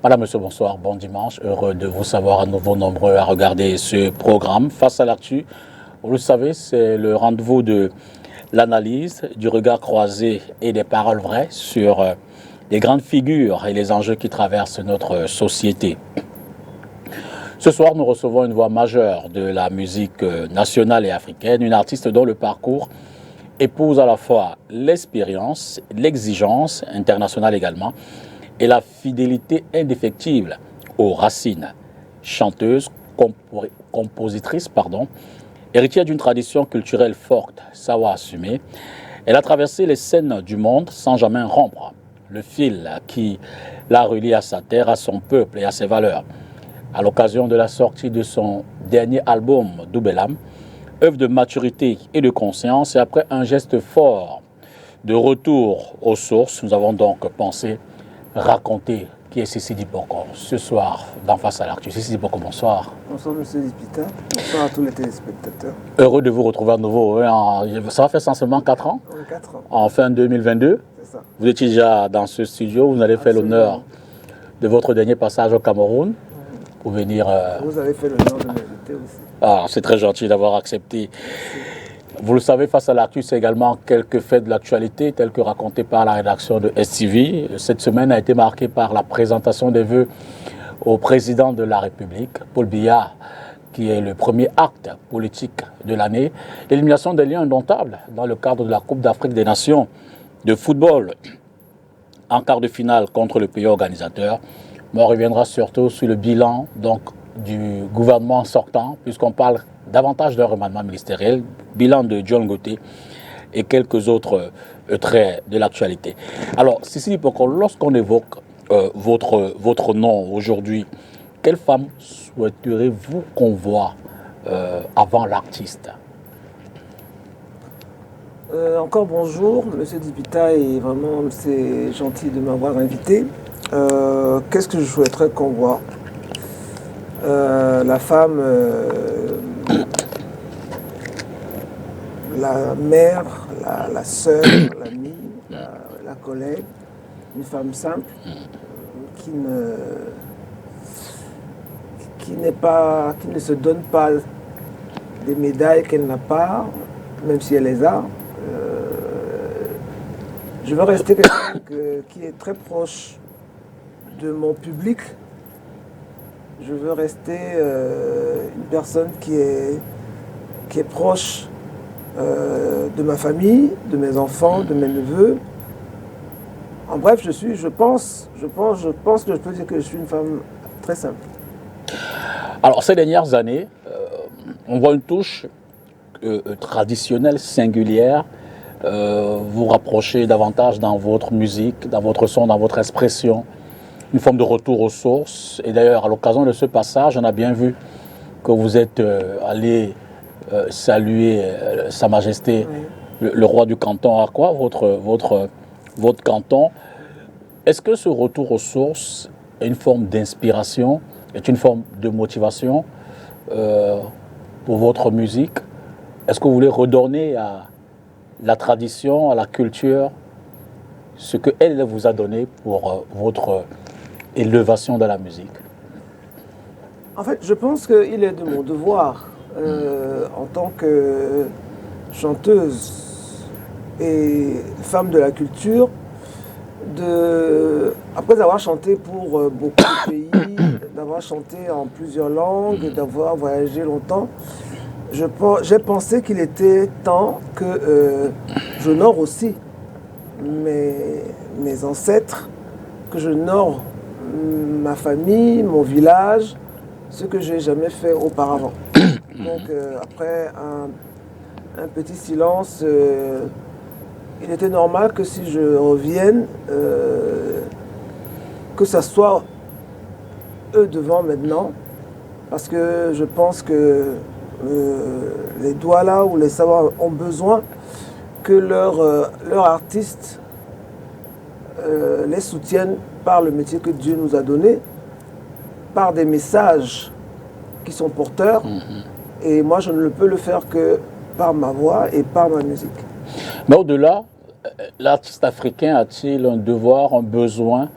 Madame, Monsieur, bonsoir, bon dimanche. Heureux de vous savoir à nouveau nombreux à regarder ce programme. Face à l'actu, vous le savez, c'est le rendez-vous de l'analyse, du regard croisé et des paroles vraies sur les grandes figures et les enjeux qui traversent notre société. Ce soir, nous recevons une voix majeure de la musique nationale et africaine, une artiste dont le parcours épouse à la fois l'expérience, l'exigence internationale également, et la fidélité indéfectible aux racines. Chanteuse, compositrice, héritière d'une tradition culturelle forte, savoir assumer, elle a traversé les scènes du monde sans jamais rompre le fil qui la relie à sa terre, à son peuple et à ses valeurs. À l'occasion de la sortie de son dernier album, Doubelam, œuvre de maturité et de conscience, et après un geste fort de retour aux sources, nous avons donc pensé raconter qui est Sissi Diboko ce soir dans Face à l'actu. Sissi Diboko, bonsoir. Bonsoir M. Dipita, bonsoir à tous les téléspectateurs. Heureux de vous retrouver à nouveau. Ça va faire sensiblement 4 ans. Oui, 4 ans. En fin 2022. C'est ça. Vous étiez déjà dans ce studio, vous avez fait l'honneur de votre dernier passage au Cameroun pour venir... Vous avez fait l'honneur de m'inviter aussi. Ah, c'est très gentil d'avoir accepté. Vous le savez, Face à l'actu, c'est également quelques faits de l'actualité, tels que racontés par la rédaction de STV. Cette semaine a été marquée par la présentation des vœux au président de la République, Paul Biya, qui est le premier acte politique de l'année. L'élimination des Lions indomptables dans le cadre de la Coupe d'Afrique des Nations de football en quart de finale contre le pays organisateur. Mais on reviendra surtout sur le bilan du gouvernement sortant, puisqu'on parle davantage d'un remaniement ministériel, bilan de John Gauthier et quelques autres traits de l'actualité. Alors, Sissi Diboko, lorsqu'on évoque votre nom aujourd'hui, quelle femme souhaiteriez-vous qu'on voit avant l'artiste? Encore bonjour, M. Dipita, et vraiment c'est gentil de m'avoir invité. Qu'est-ce que je souhaiterais qu'on voit? La femme, la mère, la sœur, l'amie, la collègue, une femme simple qui ne se donne pas des médailles qu'elle n'a pas, même si elle les a. Je veux rester quelqu'un qui est très proche de mon public. Je veux rester une personne qui est proche de ma famille, de mes enfants, de mes neveux. En bref, je pense que je peux dire que je suis une femme très simple. Alors, ces dernières années, on voit une touche traditionnelle, singulière. Vous rapprochez davantage dans votre musique, dans votre son, dans votre expression, une forme de retour aux sources. Et d'ailleurs, à l'occasion de ce passage, on a bien vu que vous êtes allé saluer Sa Majesté, oui, le roi du canton à quoi, votre canton. Est-ce que ce retour aux sources est une forme d'inspiration, est une forme de motivation pour votre musique? Est-ce que vous voulez redonner à la tradition, à la culture, ce qu'elle vous a donné pour votre élévation de la musique? En fait, je pense qu'il est de mon devoir, en tant que chanteuse et femme de la culture, après avoir chanté pour beaucoup de pays, d'avoir chanté en plusieurs langues, d'avoir voyagé longtemps, j'ai pensé qu'il était temps que j'honore aussi mes ancêtres, que j'honore ma famille, mon village, ce que je n'ai jamais fait auparavant. Donc après un petit silence, il était normal que si je revienne, que ça soit eux devant maintenant, parce que je pense que les Douala ou les Savoirs ont besoin que leur artiste les soutienne par le métier que Dieu nous a donné, par des messages qui sont porteurs. Et moi, je ne peux le faire que par ma voix et par ma musique. Mais au-delà, l'artiste africain a-t-il un devoir, un besoin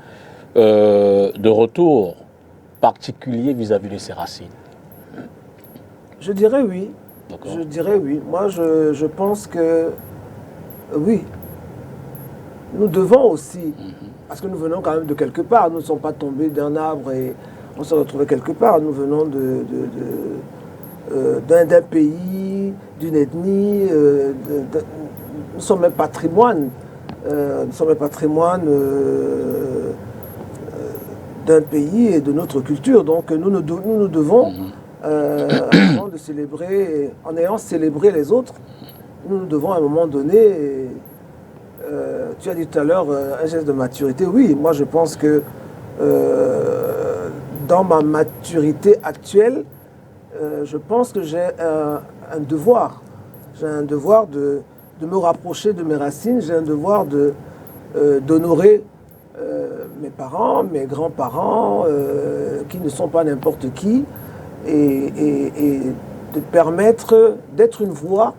de retour particulier vis-à-vis de ses racines? Je dirais oui. Je dirais oui. Moi, je pense que oui. Nous devons aussi, parce que nous venons quand même de quelque part. Nous ne sommes pas tombés d'un arbre et on s'est retrouvés quelque part. Nous venons d'un pays, d'une ethnie. Nous sommes un patrimoine. Nous sommes un patrimoine d'un pays et de notre culture. Donc nous nous devons, avant de célébrer, en ayant célébré les autres, nous devons à un moment donné, tu as dit tout à l'heure, un geste de maturité. Oui, moi je pense que dans ma maturité actuelle, je pense que j'ai un devoir. J'ai un devoir de me rapprocher de mes racines, j'ai un devoir d'honorer mes parents, mes grands-parents, qui ne sont pas n'importe qui, et de permettre d'être une voix,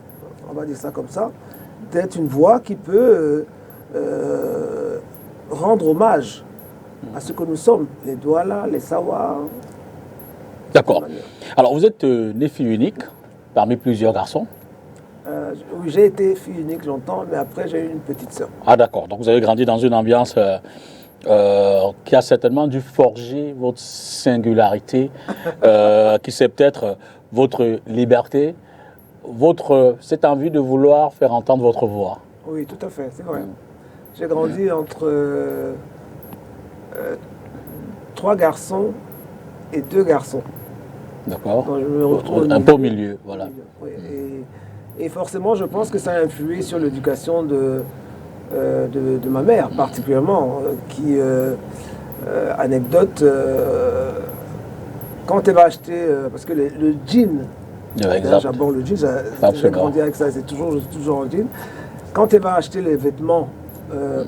on va dire ça comme ça, d'être une voix qui peut rendre hommage à ce que nous sommes, les Douala, les Sawa. D'accord. Alors, vous êtes né fille unique parmi plusieurs garçons? Oui, j'ai été fille unique longtemps, mais après j'ai eu une petite sœur. Ah d'accord, donc vous avez grandi dans une ambiance qui a certainement dû forger votre singularité, qui c'est peut-être votre liberté, cette envie de vouloir faire entendre votre voix. Oui, tout à fait, c'est vrai. J'ai grandi entre 3 garçons et 2 garçons. D'accord. Donc je me retrouve un peu au milieu, voilà. Oui, et forcément, je pense que ça a influé sur l'éducation de ma mère, particulièrement, qui, anecdote, quand elle va acheter, parce que le jean, j'aborde le jean, j'ai grandi avec ça, c'est toujours en jean. Quand elle va acheter les vêtements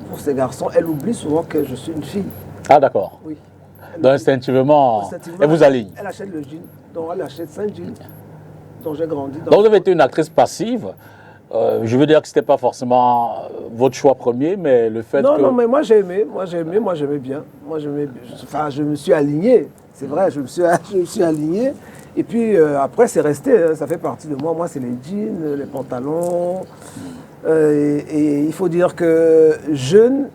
pour ses garçons, elle oublie souvent que je suis une fille. Ah d'accord. Oui. Donc instinctivement, elle vous aligne. Elle achète le jean, donc elle achète 5 jeans. Donc j'ai grandi dans... Donc vous avez été une actrice passive. Je veux dire que ce n'était pas forcément votre choix premier, mais le fait que... Non, mais moi j'ai aimé, moi j'aimais bien. Enfin, je me suis aligné, c'est vrai, je me suis aligné. Et puis après, c'est resté, hein, ça fait partie de moi. Moi, c'est les jeans, les pantalons. Et il faut dire que jeune,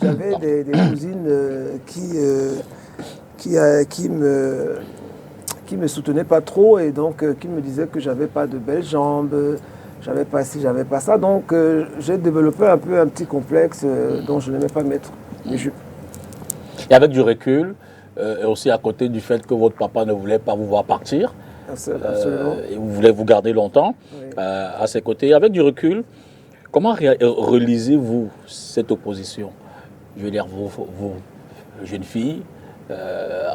j'avais des cousines qui me soutenaient pas trop et donc qui me disaient que j'avais pas de belles jambes, j'avais pas ci, j'avais pas ça. Donc j'ai développé un petit complexe dont je n'aimais pas mettre les jupes. Et avec du recul, et aussi à côté du fait que votre papa ne voulait pas vous voir partir, et vous voulez vous garder longtemps, oui, à ses côtés, avec du recul, comment relisez-vous cette opposition? Je veux dire, vous jeune fille,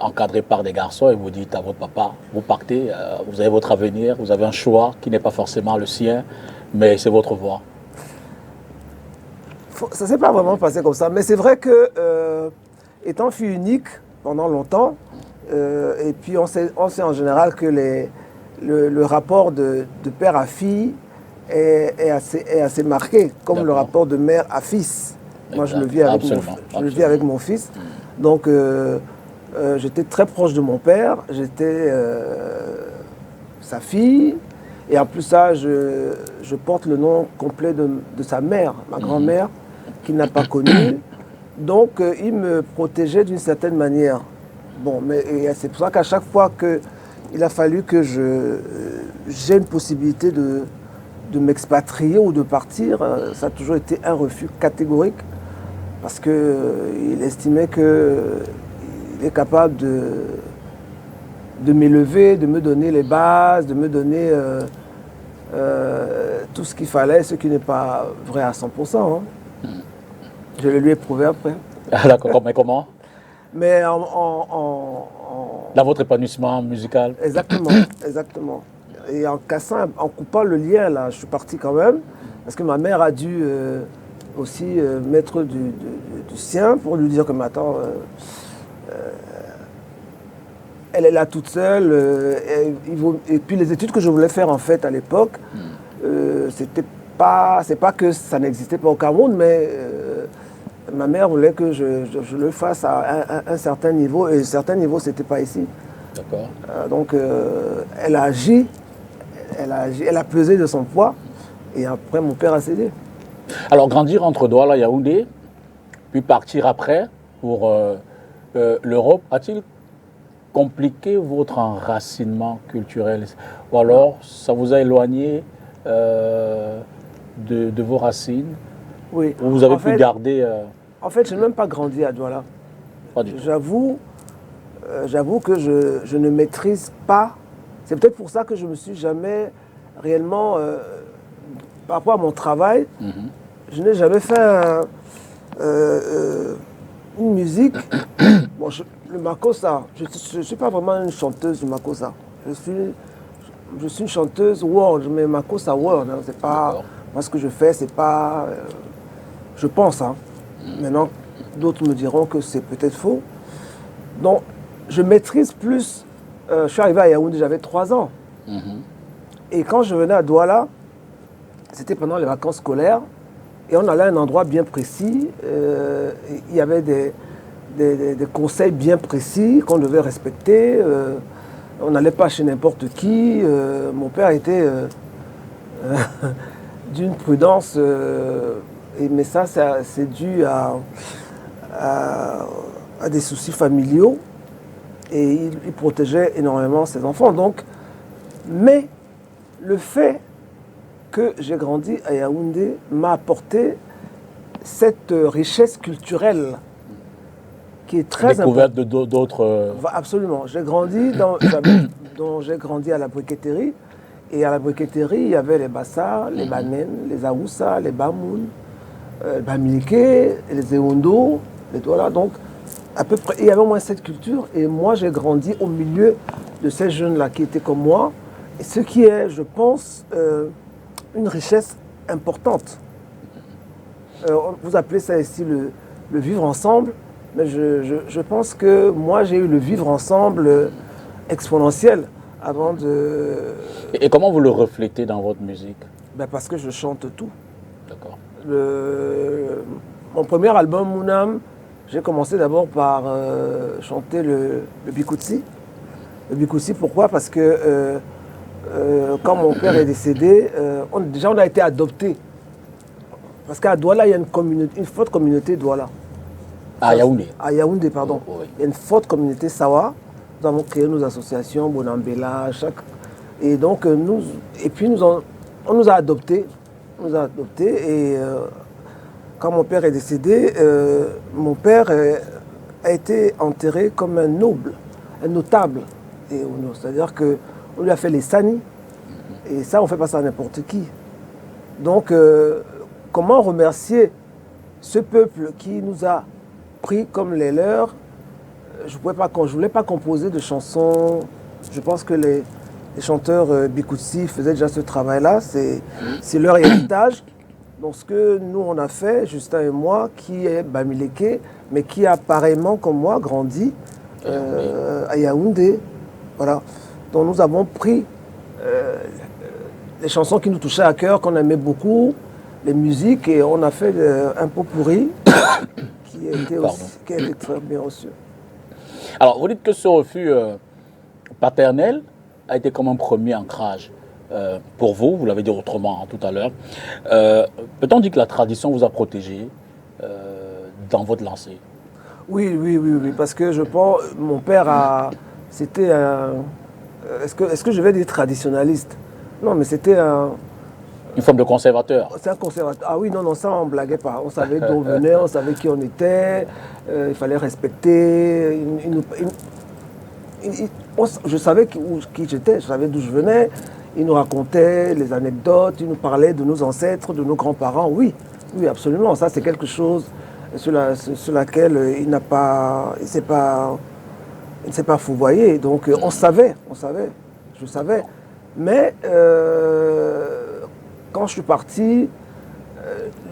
encadré par des garçons, et vous dites à votre papa, vous partez, vous avez votre avenir, vous avez un choix qui n'est pas forcément le sien, mais c'est votre voie. Ça ne s'est pas vraiment passé comme ça, mais c'est vrai que, étant fille unique pendant longtemps, et puis on sait en général que le rapport de père à fille est assez marqué, comme le rapport de mère à fils. Moi, je le vis avec mon fils. Donc, j'étais très proche de mon père, j'étais sa fille, et en plus ça, je porte le nom complet de sa mère, ma grand-mère, qu'il n'a pas connue. Donc, il me protégeait d'une certaine manière. Bon, mais c'est pour ça qu'à chaque fois qu'il a fallu que j'ai une possibilité de m'expatrier ou de partir, ça a toujours été un refus catégorique, parce qu'il estimait qu'il est capable de m'élever, de me donner les bases, de me donner tout ce qu'il fallait, ce qui n'est pas vrai à 100%. Hein. Je le lui ai prouvé après. Ah, d'accord, mais comment? Mais dans votre épanouissement musical? Exactement, exactement. Et en coupant le lien, là, je suis parti quand même, parce que ma mère a dû aussi mettre du sien pour lui dire que maintenant, elle est là toute seule. Et puis les études que je voulais faire en fait à l'époque, c'est pas que ça n'existait pas au Cameroun, mais Ma mère voulait que je le fasse à un certain niveau, et un certain niveau, ce n'était pas ici. D'accord. Donc, elle a agi, elle a pesé de son poids, et après, mon père a cédé. Alors, grandir entre Douala et Yaoundé, puis partir après pour l'Europe, a-t-il compliqué votre enracinement culturel? Ou alors, ça vous a éloigné de vos racines? Oui. Ou vous avez pu garder... En fait, je n'ai même pas grandi à Douala. Pas du tout. J'avoue que je ne maîtrise pas. C'est peut-être pour ça que je ne me suis jamais réellement, par rapport à mon travail, je n'ai jamais fait une musique. Bon, le makossa, je ne suis pas vraiment une chanteuse du makossa. Je suis une chanteuse world, mais makossa world, hein, c'est pas... Moi, ce que je fais, c'est pas... je pense, hein. Maintenant, d'autres me diront que c'est peut-être faux. Donc, je maîtrise plus. Je suis arrivé à Yaoundé, j'avais 3 ans. Et quand je venais à Douala, c'était pendant les vacances scolaires. Et on allait à un endroit bien précis. Il y avait des conseils bien précis qu'on devait respecter. On n'allait pas chez n'importe qui. Mon père était d'une prudence. Mais ça, c'est dû à des soucis familiaux. Et il protégeait énormément ses enfants. Donc, mais le fait que j'ai grandi à Yaoundé m'a apporté cette richesse culturelle qui est très importante. Découverte d'autres... Absolument. J'ai grandi j'ai grandi à la briqueterie. Et à la briqueterie, il y avait les Bassar, les Banen, les Aoussa, les Bamoun, les Bamileke, les Eondo, les Douala. Donc, à peu près, il y avait au moins cette culture. Et moi, j'ai grandi au milieu de ces jeunes-là qui étaient comme moi. Et ce qui est, je pense, une richesse importante. Vous appelez ça ici le vivre ensemble. Mais je pense que moi, j'ai eu le vivre ensemble exponentiel avant de... Et comment vous le reflétez dans votre musique? Ben parce que je chante tout. D'accord. Mon premier album, Mounam, j'ai commencé d'abord par chanter le Bikoutsi. Le Bikoutsi, pourquoi? Parce que quand mon père est décédé, déjà on a été adoptés. Parce qu'à Douala, il y a une forte communauté Douala. À Yaoundé. À Yaoundé, pardon. Oui. Il y a une forte communauté Sawa. Nous avons créé nos associations, Bonambela, et donc on nous a adoptés. Et quand mon père est décédé, mon père a été enterré comme un noble, un notable. C'est-à-dire qu'on lui a fait les sani. Et ça, on ne fait pas ça à n'importe qui. Donc, comment remercier ce peuple qui nous a pris comme les leurs? Je ne voulais pas composer de chansons. Je pense que les chanteurs Bikoutsi faisaient déjà ce travail-là. C'est leur héritage. Donc ce que nous on a fait, Justin et moi, qui est Bamileke, mais qui a pareillement comme moi grandi à Yaoundé. Voilà. Donc nous avons pris les chansons qui nous touchaient à cœur, qu'on aimait beaucoup, les musiques, et on a fait un pot pourri qui a été très bien reçu. Alors, vous dites que ce refus paternel a été comme un premier ancrage pour vous, vous l'avez dit autrement tout à l'heure. Peut-on dire que la tradition vous a protégé dans votre lancée? Oui, parce que je pense, mon père c'était un... Est-ce que je vais dire traditionnaliste? Non, mais c'était un... Une forme de conservateur. C'est un conservateur. Ah oui, non, ça on ne blaguait pas. On savait d'où on venait, on savait qui on était, il fallait respecter. Je savais qui j'étais, je savais d'où je venais. Il nous racontait les anecdotes, il nous parlait de nos ancêtres, de nos grands-parents. Oui, absolument. Ça, c'est quelque chose sur laquelle il ne s'est pas fouvoyé. Donc, on savait, je savais. Mais quand je suis parti,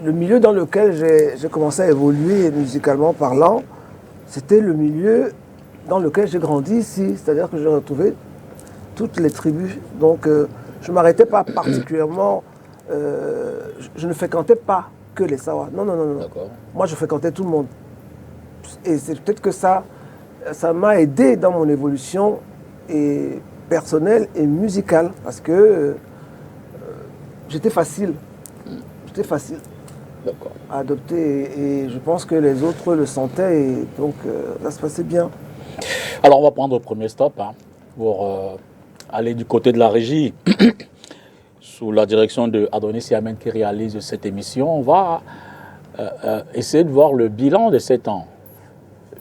le milieu dans lequel j'ai commencé à évoluer musicalement parlant, c'était le milieu dans lequel j'ai grandi ici. C'est-à-dire que j'ai retrouvé toutes les tribus. Donc je ne m'arrêtais pas particulièrement, je ne fréquentais pas que les Sawa. Non, non, non, non. Moi, je fréquentais tout le monde. Et c'est peut-être que ça m'a aidé dans mon évolution et personnelle et musicale, parce que j'étais facile. J'étais facile à adopter, et je pense que les autres le sentaient, et donc ça se passait bien. Alors, on va prendre le premier stop pour aller du côté de la régie. Sous la direction de Adonis Yamen qui réalise cette émission, on va essayer de voir le bilan de 7 ans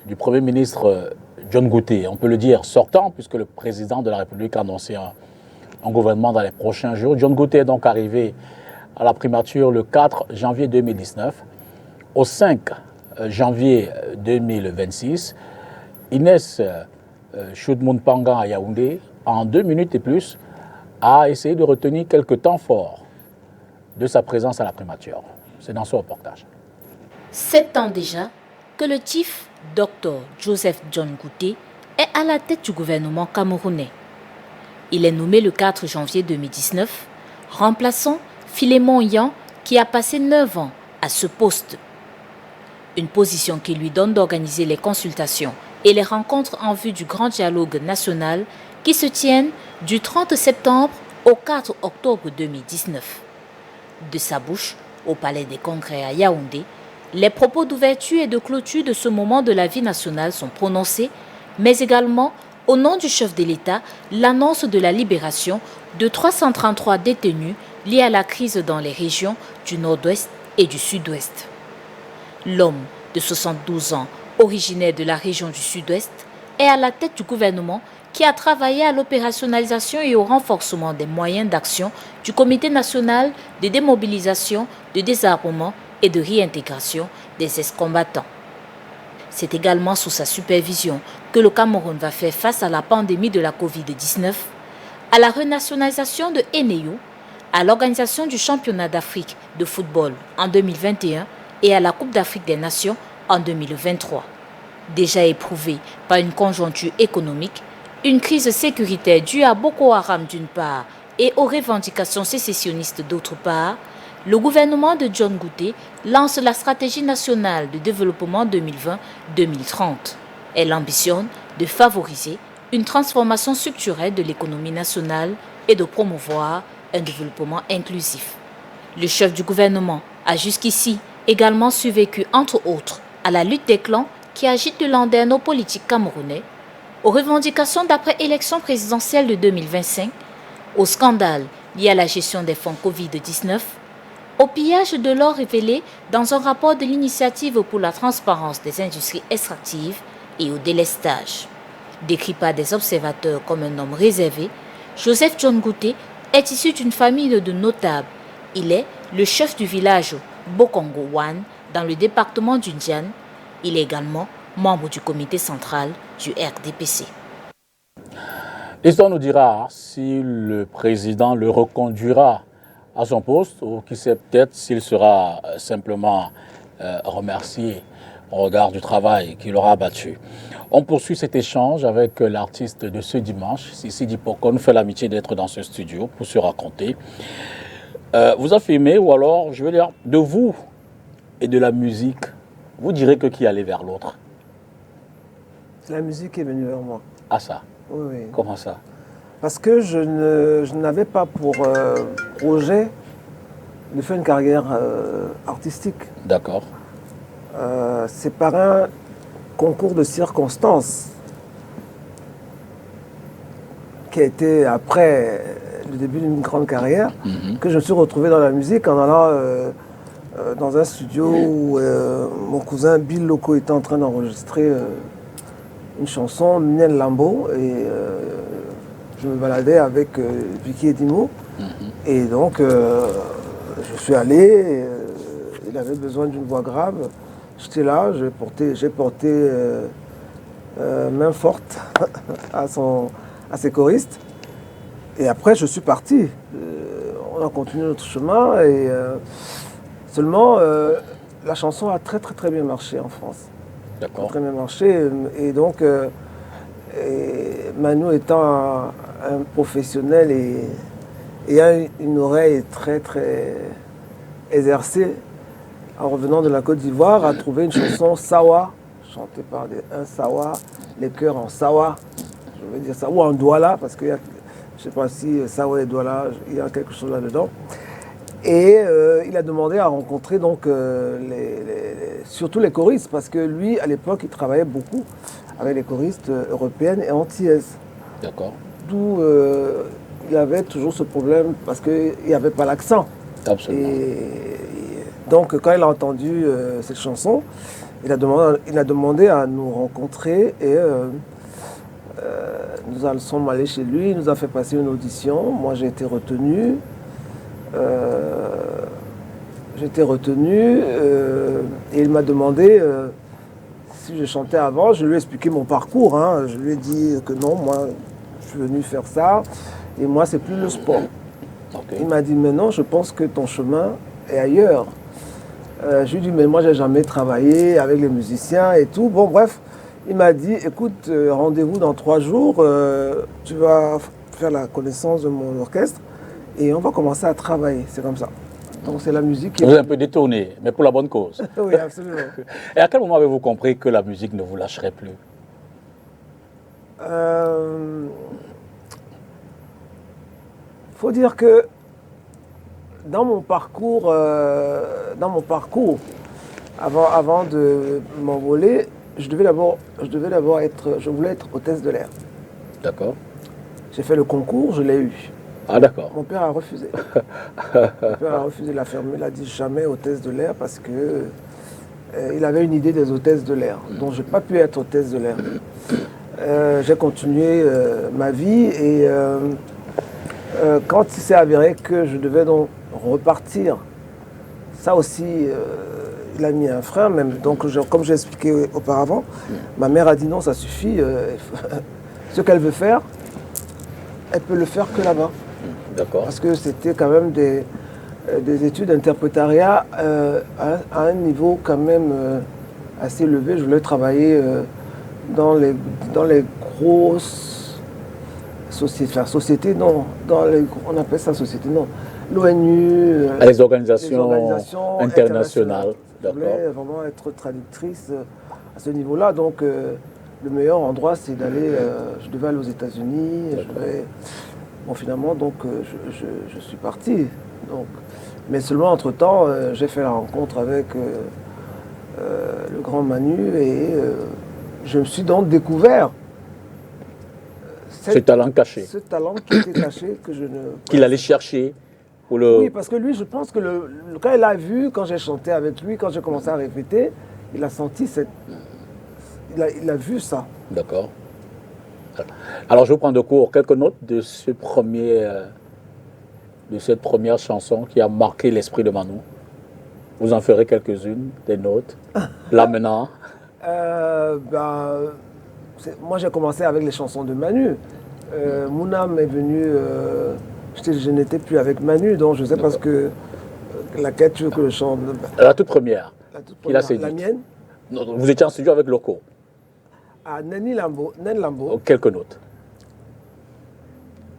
du Premier ministre John Gouté, on peut le dire sortant, puisque le président de la République a annoncé un gouvernement dans les prochains jours. John Gouté est donc arrivé à la primature le 4 janvier 2019. Au 5 janvier 2026, Inès Choudmoun-Panga à Yaoundé, en 2 minutes et plus, a essayé de retenir quelques temps forts de sa présence à la primature. C'est dans ce reportage. 7 ans déjà que le chief Dr Joseph John Gouté est à la tête du gouvernement camerounais. Il est nommé le 4 janvier 2019, remplaçant Philémon Yan qui a passé 9 ans à ce poste. Une position qui lui donne d'organiser les consultations et les rencontres en vue du grand dialogue national qui se tiennent du 30 septembre au 4 octobre 2019. De sa bouche, au Palais des Congrès à Yaoundé, les propos d'ouverture et de clôture de ce moment de la vie nationale sont prononcés, mais également, au nom du chef de l'État, l'annonce de la libération de 333 détenus liés à la crise dans les régions du Nord-Ouest et du Sud-Ouest. L'homme de 72 ans, originaire de la région du Sud-Ouest, est à la tête du gouvernement qui a travaillé à l'opérationnalisation et au renforcement des moyens d'action du Comité national de démobilisation, de désarmement et de réintégration des ex-combattants. C'est également sous sa supervision que le Cameroun va faire face à la pandémie de la Covid-19, à la renationalisation de Eneyo, à l'organisation du championnat d'Afrique de football en 2021 et à la Coupe d'Afrique des Nations en 2023. Déjà éprouvé par une conjoncture économique, une crise sécuritaire due à Boko Haram d'une part et aux revendications sécessionnistes d'autre part, le gouvernement de John Gouté lance la stratégie nationale de développement 2020-2030. Elle ambitionne de favoriser une transformation structurelle de l'économie nationale et de promouvoir un développement inclusif. Le chef du gouvernement a jusqu'ici également survécu, entre autres, à la lutte des clans qui agitent le landerneau politique camerounais, aux revendications d'après-élection présidentielle de 2025, aux scandales liés à la gestion des fonds Covid-19, au pillage de l'or révélé dans un rapport de l'Initiative pour la transparence des industries extractives et au délestage. Décrit par des observateurs comme un homme réservé, Joseph John Gouté est issu d'une famille de notables. Il est le chef du village Bokongo-Wan dans le département du Ndian. Il est également membre du comité central du RDPC. L'histoire nous dira si le président le reconduira à son poste ou qui sait peut-être s'il sera simplement remercié au regard du travail qu'il aura abattu. On poursuit cet échange avec l'artiste de ce dimanche, Sissi Dipoko, nous fait l'amitié d'être dans ce studio pour se raconter. Vous affirmez, ou alors, je veux dire, de vous et de la musique, vous direz que qui allait vers l'autre? La musique est venue vers moi. Ah ça? Oui, oui. Comment ça? Parce que je n'avais pas pour projet de faire une carrière artistique. D'accord. C'est par un concours de circonstances qui a été après le début d'une grande carrière que je me suis retrouvé dans la musique en allant dans un studio où mon cousin Bill Loco était en train d'enregistrer une chanson, Miel Lambo, et je me baladais avec Vicky Edimo. Et donc je suis allé, il avait besoin d'une voix grave. J'étais là, j'ai porté main forte à ses choristes. Et après, je suis parti. On a continué notre chemin. Et seulement, la chanson a très, très, très bien marché en France. D'accord. Très bien marché. Et donc, Manu étant un professionnel et a une oreille très, très exercée, en revenant de la Côte d'Ivoire, a trouvé une chanson Sawa, chantée par un Sawa, les chœurs en Sawa, je veux dire ça, ou en Douala, parce que je ne sais pas si Sawa et Douala, il y a quelque chose là-dedans. Et il a demandé à rencontrer donc surtout les choristes, parce que lui, à l'époque, il travaillait beaucoup avec les choristes européennes et antillaises. D'accord. D'où il avait toujours ce problème, parce qu'il n'y avait pas l'accent. Absolument. Donc, quand il a entendu cette chanson, il a demandé à nous rencontrer et nous sommes allés chez lui, il nous a fait passer une audition. Moi, j'ai été retenu. Et il m'a demandé si je chantais avant. Je lui ai expliqué mon parcours. Hein. Je lui ai dit que non, moi, je suis venu faire ça. Et moi, c'est plus le sport. Okay. Il m'a dit, mais non, je pense que ton chemin est ailleurs. Je lui ai dit, mais moi, j'ai jamais travaillé avec les musiciens et tout. Bon, bref, il m'a dit, écoute, rendez-vous dans 3 jours. Tu vas faire la connaissance de mon orchestre et on va commencer à travailler. C'est comme ça. Donc, c'est la musique qui... Vous êtes un peu détourné, mais pour la bonne cause. Oui, absolument. Et à quel moment avez-vous compris que la musique ne vous lâcherait plus? Faut dire que dans mon parcours, avant de m'envoler, je voulais être hôtesse de l'air. D'accord. J'ai fait le concours, je l'ai eu. Ah d'accord. Mon père a refusé. Mon père a refusé, il a fermé, il a dit jamais hôtesse de l'air parce que il avait une idée des hôtesses de l'air. Donc j'ai pas pu être hôtesse de l'air. J'ai continué ma vie et quand il s'est avéré que je devais donc repartir, ça aussi, il a mis un frein. Même. Donc, comme j'ai expliqué auparavant, ma mère a dit non, ça suffit. Ce qu'elle veut faire, elle peut le faire que là-bas. D'accord. Parce que c'était quand même des études d'interprétariat à un niveau quand même assez élevé. Je voulais travailler dans les grosses sociétés, non. On appelle ça société, non. L'ONU, les organisations internationales. Je voulais vraiment être traductrice à ce niveau-là. Donc, le meilleur endroit, c'est d'aller... je devais aller aux États-Unis. Bon, finalement, donc, je suis parti. Donc, mais seulement, entre-temps, j'ai fait la rencontre avec le grand Manu et je me suis donc découvert ce talent caché. Ce talent qui était caché, que je ne... Qu'il allait chercher pour le... Oui, parce que lui, je pense que quand il a vu, quand j'ai chanté avec lui, quand j'ai commencé à répéter, il a senti cette... Il a vu ça. D'accord. Alors, je vais prendre de court quelques notes de cette première chanson qui a marqué l'esprit de Manu. Vous en ferez quelques-unes, des notes. Là, maintenant. Moi, j'ai commencé avec les chansons de Manu. Mon âme est venue... je n'étais plus avec Manu, donc je ne sais pas ce que... laquelle tu veux que je chante. La toute première. La mienne. Non, vous étiez en studio avec Loco. Ah, Neni Lambo. Oh, quelques notes.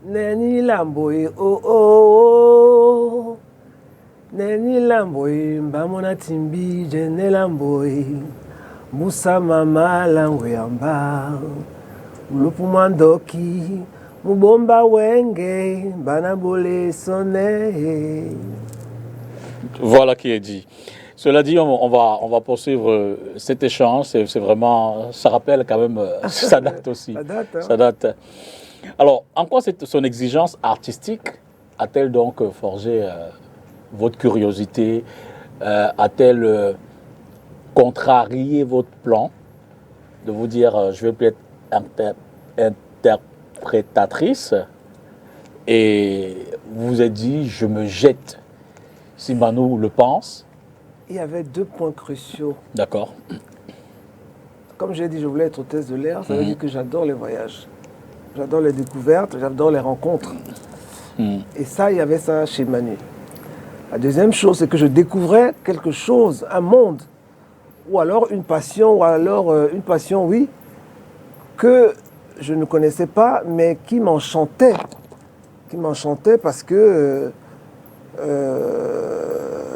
Neni Lambo, oh oh. Neni Lambo, mbamona timbi, jene Lambo. Musa mama langweyamba. Ulupumandoki, mubomba wenge, banabole sonne. Voilà qui est dit. Cela dit, on va poursuivre cet échange. C'est vraiment, ça rappelle quand même, ça date aussi. Ça date. Hein? Ça date. Alors, en quoi son exigence artistique a-t-elle donc forgé votre curiosité? A-t-elle contrarié votre plan de vous dire, je vais plus être interprétatrice? Et vous vous êtes dit, je me jette. Si Manu le pense. Il y avait 2 points cruciaux. D'accord. Comme j'ai dit, je voulais être hôtesse de l'air. Ça veut dire que j'adore les voyages. J'adore les découvertes, j'adore les rencontres. Et ça, il y avait ça chez Manu. La deuxième chose, c'est que je découvrais quelque chose, un monde, ou alors une passion, oui, que je ne connaissais pas, mais qui m'enchantait. Qui m'enchantait parce que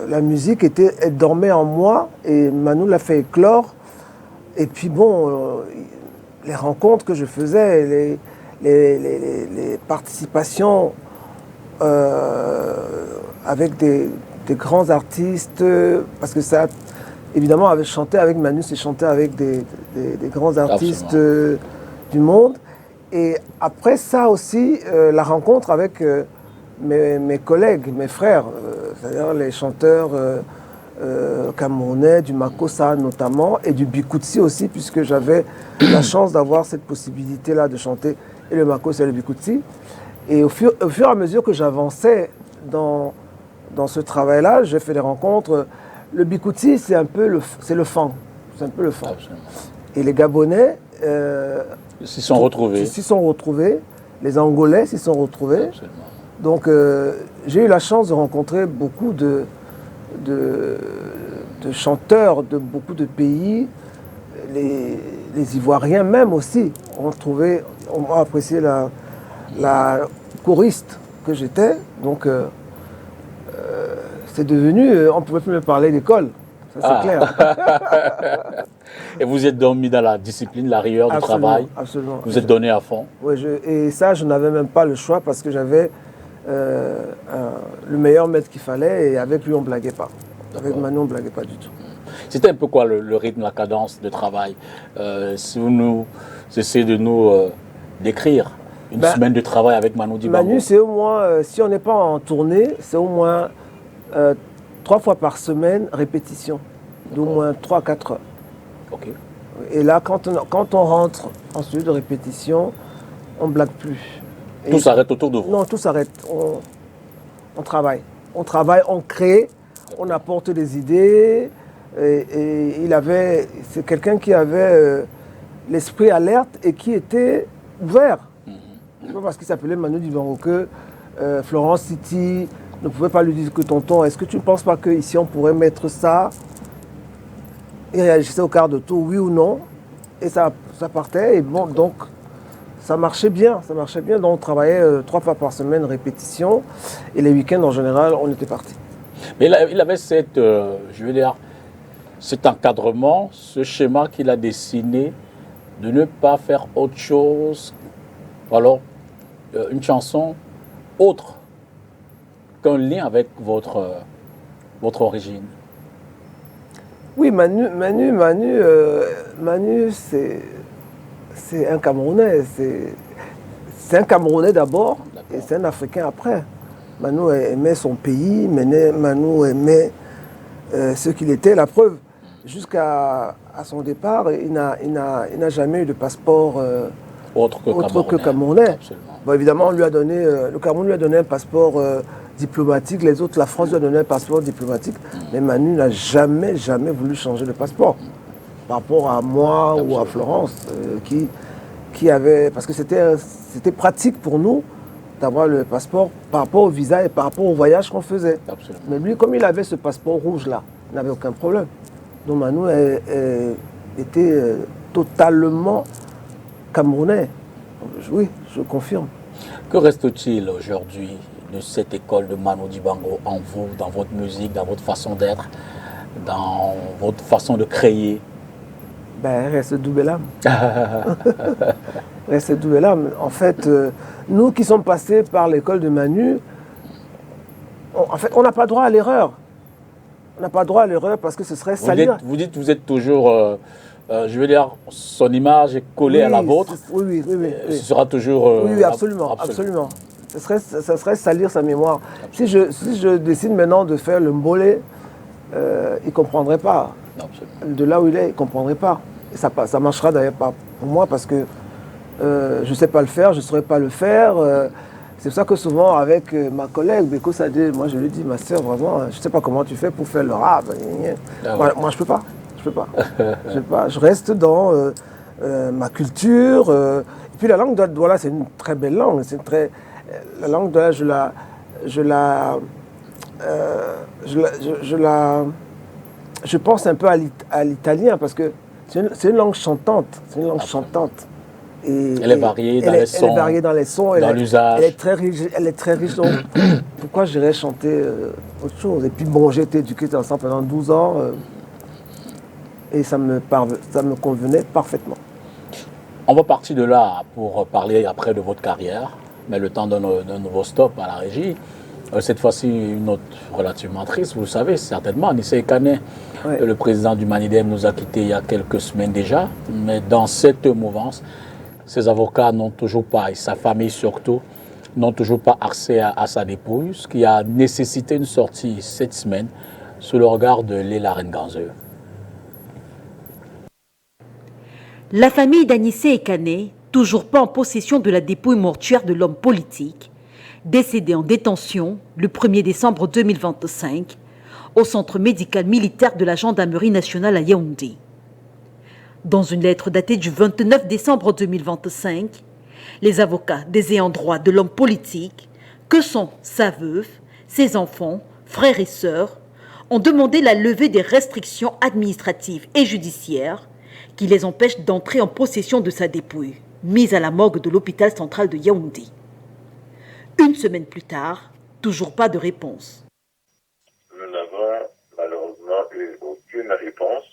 la musique elle dormait en moi et Manu l'a fait éclore. Et puis bon, les rencontres que je faisais, les participations avec des grands artistes, parce que ça, évidemment, avec chanter avec Manu, c'est chanter avec des grands artistes du monde. Et après ça aussi, la rencontre avec mes collègues, mes frères, c'est-à-dire les chanteurs camerounais, du Makossa notamment, et du Bikutsi aussi, puisque j'avais la chance d'avoir cette possibilité-là de chanter et le Makossa et le Bikutsi. Et au fur et à mesure que j'avançais dans ce travail-là, j'ai fait des rencontres. Le Bikutsi, c'est un peu le fang. C'est un peu le fang. Absolument. Et les Gabonais s'y sont retrouvés. S'y sont retrouvés. Les Angolais s'y sont retrouvés. Absolument. Donc, j'ai eu la chance de rencontrer beaucoup de chanteurs de beaucoup de pays. Les Ivoiriens même aussi ont apprécié la choriste que j'étais. Donc, c'est devenu, on ne pouvait plus me parler d'école, ça c'est clair. Et vous êtes donc mis dans la discipline, la rigueur du travail. Absolument. Vous êtes donné à fond. Oui, et ça, je n'avais même pas le choix parce que j'avais le meilleur maître qu'il fallait et avec lui, on ne blaguait pas. Avec Manu, on ne blaguait pas du tout. C'était un peu quoi le rythme, la cadence de travail? Si vous essayez de nous décrire une semaine de travail avec Manu Dibango. Manu, c'est au moins, si on n'est pas en tournée, c'est au moins 3 fois par semaine, répétition, d'au moins 3-4 heures. Ok. Et là, quand on rentre en studio de répétition, on ne blague plus. Tout s'arrête autour de vous? Non, tout s'arrête. On travaille. On travaille, on crée, on apporte des idées. Et c'est quelqu'un qui avait l'esprit alerte et qui était ouvert. C'est pas parce qu'il s'appelait Manu Dibango que Florence City ne pouvait pas lui dire que tonton, est-ce que tu ne penses pas qu'ici on pourrait mettre ça? Il réagissait au quart de tour, oui ou non. Et ça partait. Et bon, donc, ça marchait bien. Donc, on travaillait 3 fois par semaine, répétition. Et les week-ends, en général, on était parti. Mais il avait cet encadrement, ce schéma qu'il a dessiné de ne pas faire autre chose. Alors, une chanson autre qu'un lien avec votre origine. Oui, Manu, c'est un Camerounais. C'est un Camerounais d'abord et c'est un Africain après. Manu aimait son pays, Manu aimait ce qu'il était. La preuve, jusqu'à son départ, il n'a jamais eu de passeport autre que camerounais. Bon, évidemment, le Cameroun lui a donné un passeport diplomatique, les autres, la France lui a donné un passeport diplomatique, mais Manu n'a jamais voulu changer de passeport. Par rapport à moi ou à Florence, qui avait... Parce que c'était pratique pour nous d'avoir le passeport par rapport au visa et par rapport au voyage qu'on faisait. Absolument. Mais lui, comme il avait ce passeport rouge-là, il n'avait aucun problème. Donc Manu était totalement camerounais. Oui, je confirme. Que reste-t-il aujourd'hui de cette école de Manu Dibango en vous, dans votre musique, dans votre façon d'être, dans votre façon de créer? Reste Doubelham. Reste Doubelham. En fait, nous qui sommes passés par l'école de Manu, on n'a pas droit à l'erreur. On n'a pas droit à l'erreur parce que ce serait salir. Vous dites que vous êtes toujours, je veux dire, son image est collée à la vôtre. Oui. Ce sera toujours... oui, absolument. Ça serait salir sa mémoire. Si je décide maintenant de faire le mbolé, il ne comprendrait pas. Absolument. De là où il est, il ne comprendrait pas. Et ça marchera d'ailleurs pas pour moi parce que je ne sais pas le faire, je ne saurais pas le faire. C'est pour ça que souvent avec ma collègue Beko Sadé, moi je lui dis, ma soeur, vraiment, je ne sais pas comment tu fais pour faire le rap. Moi je ne peux pas. Je peux pas. Je reste dans ma culture. Et puis la langue de Douala, c'est une très belle langue. La langue de je pense un peu à l'italien parce que c'est une langue chantante. C'est une langue chantante. Elle est variée dans les sons. Elle est variée dans les sons. Dans l'usage. Elle est très riche. Donc, pourquoi j'irais chanter autre chose? Et puis bon, j'ai été éduqué dans ça pendant 12 ans. Et ça me convenait parfaitement. On va partir de là pour parler après de votre carrière, mais le temps d'un nouveau stop à la régie. Cette fois-ci, une note relativement triste, vous le savez certainement. Anissé Ekane, Ouais. le président du Manidem, nous a quittés il y a quelques semaines déjà. Mais dans cette mouvance, ses avocats n'ont toujours pas, et sa famille surtout, n'ont toujours pas accès à sa dépouille, ce qui a nécessité une sortie cette semaine sous le regard de Léla Renganzeu. La famille d'Anissé Ekane, toujours pas en possession de la dépouille mortuaire de l'homme politique, décédé en détention le 1er décembre 2025 au centre médical militaire de la gendarmerie nationale à Yaoundé. Dans une lettre datée du 29 décembre 2025, les avocats des ayants droit de l'homme politique, que sont sa veuve, ses enfants, frères et sœurs, ont demandé la levée des restrictions administratives et judiciaires qui les empêchent d'entrer en possession de sa dépouille, mise à la morgue de l'hôpital central de Yaoundé. Une semaine plus tard, toujours pas de réponse. Nous n'avons malheureusement eu aucune réponse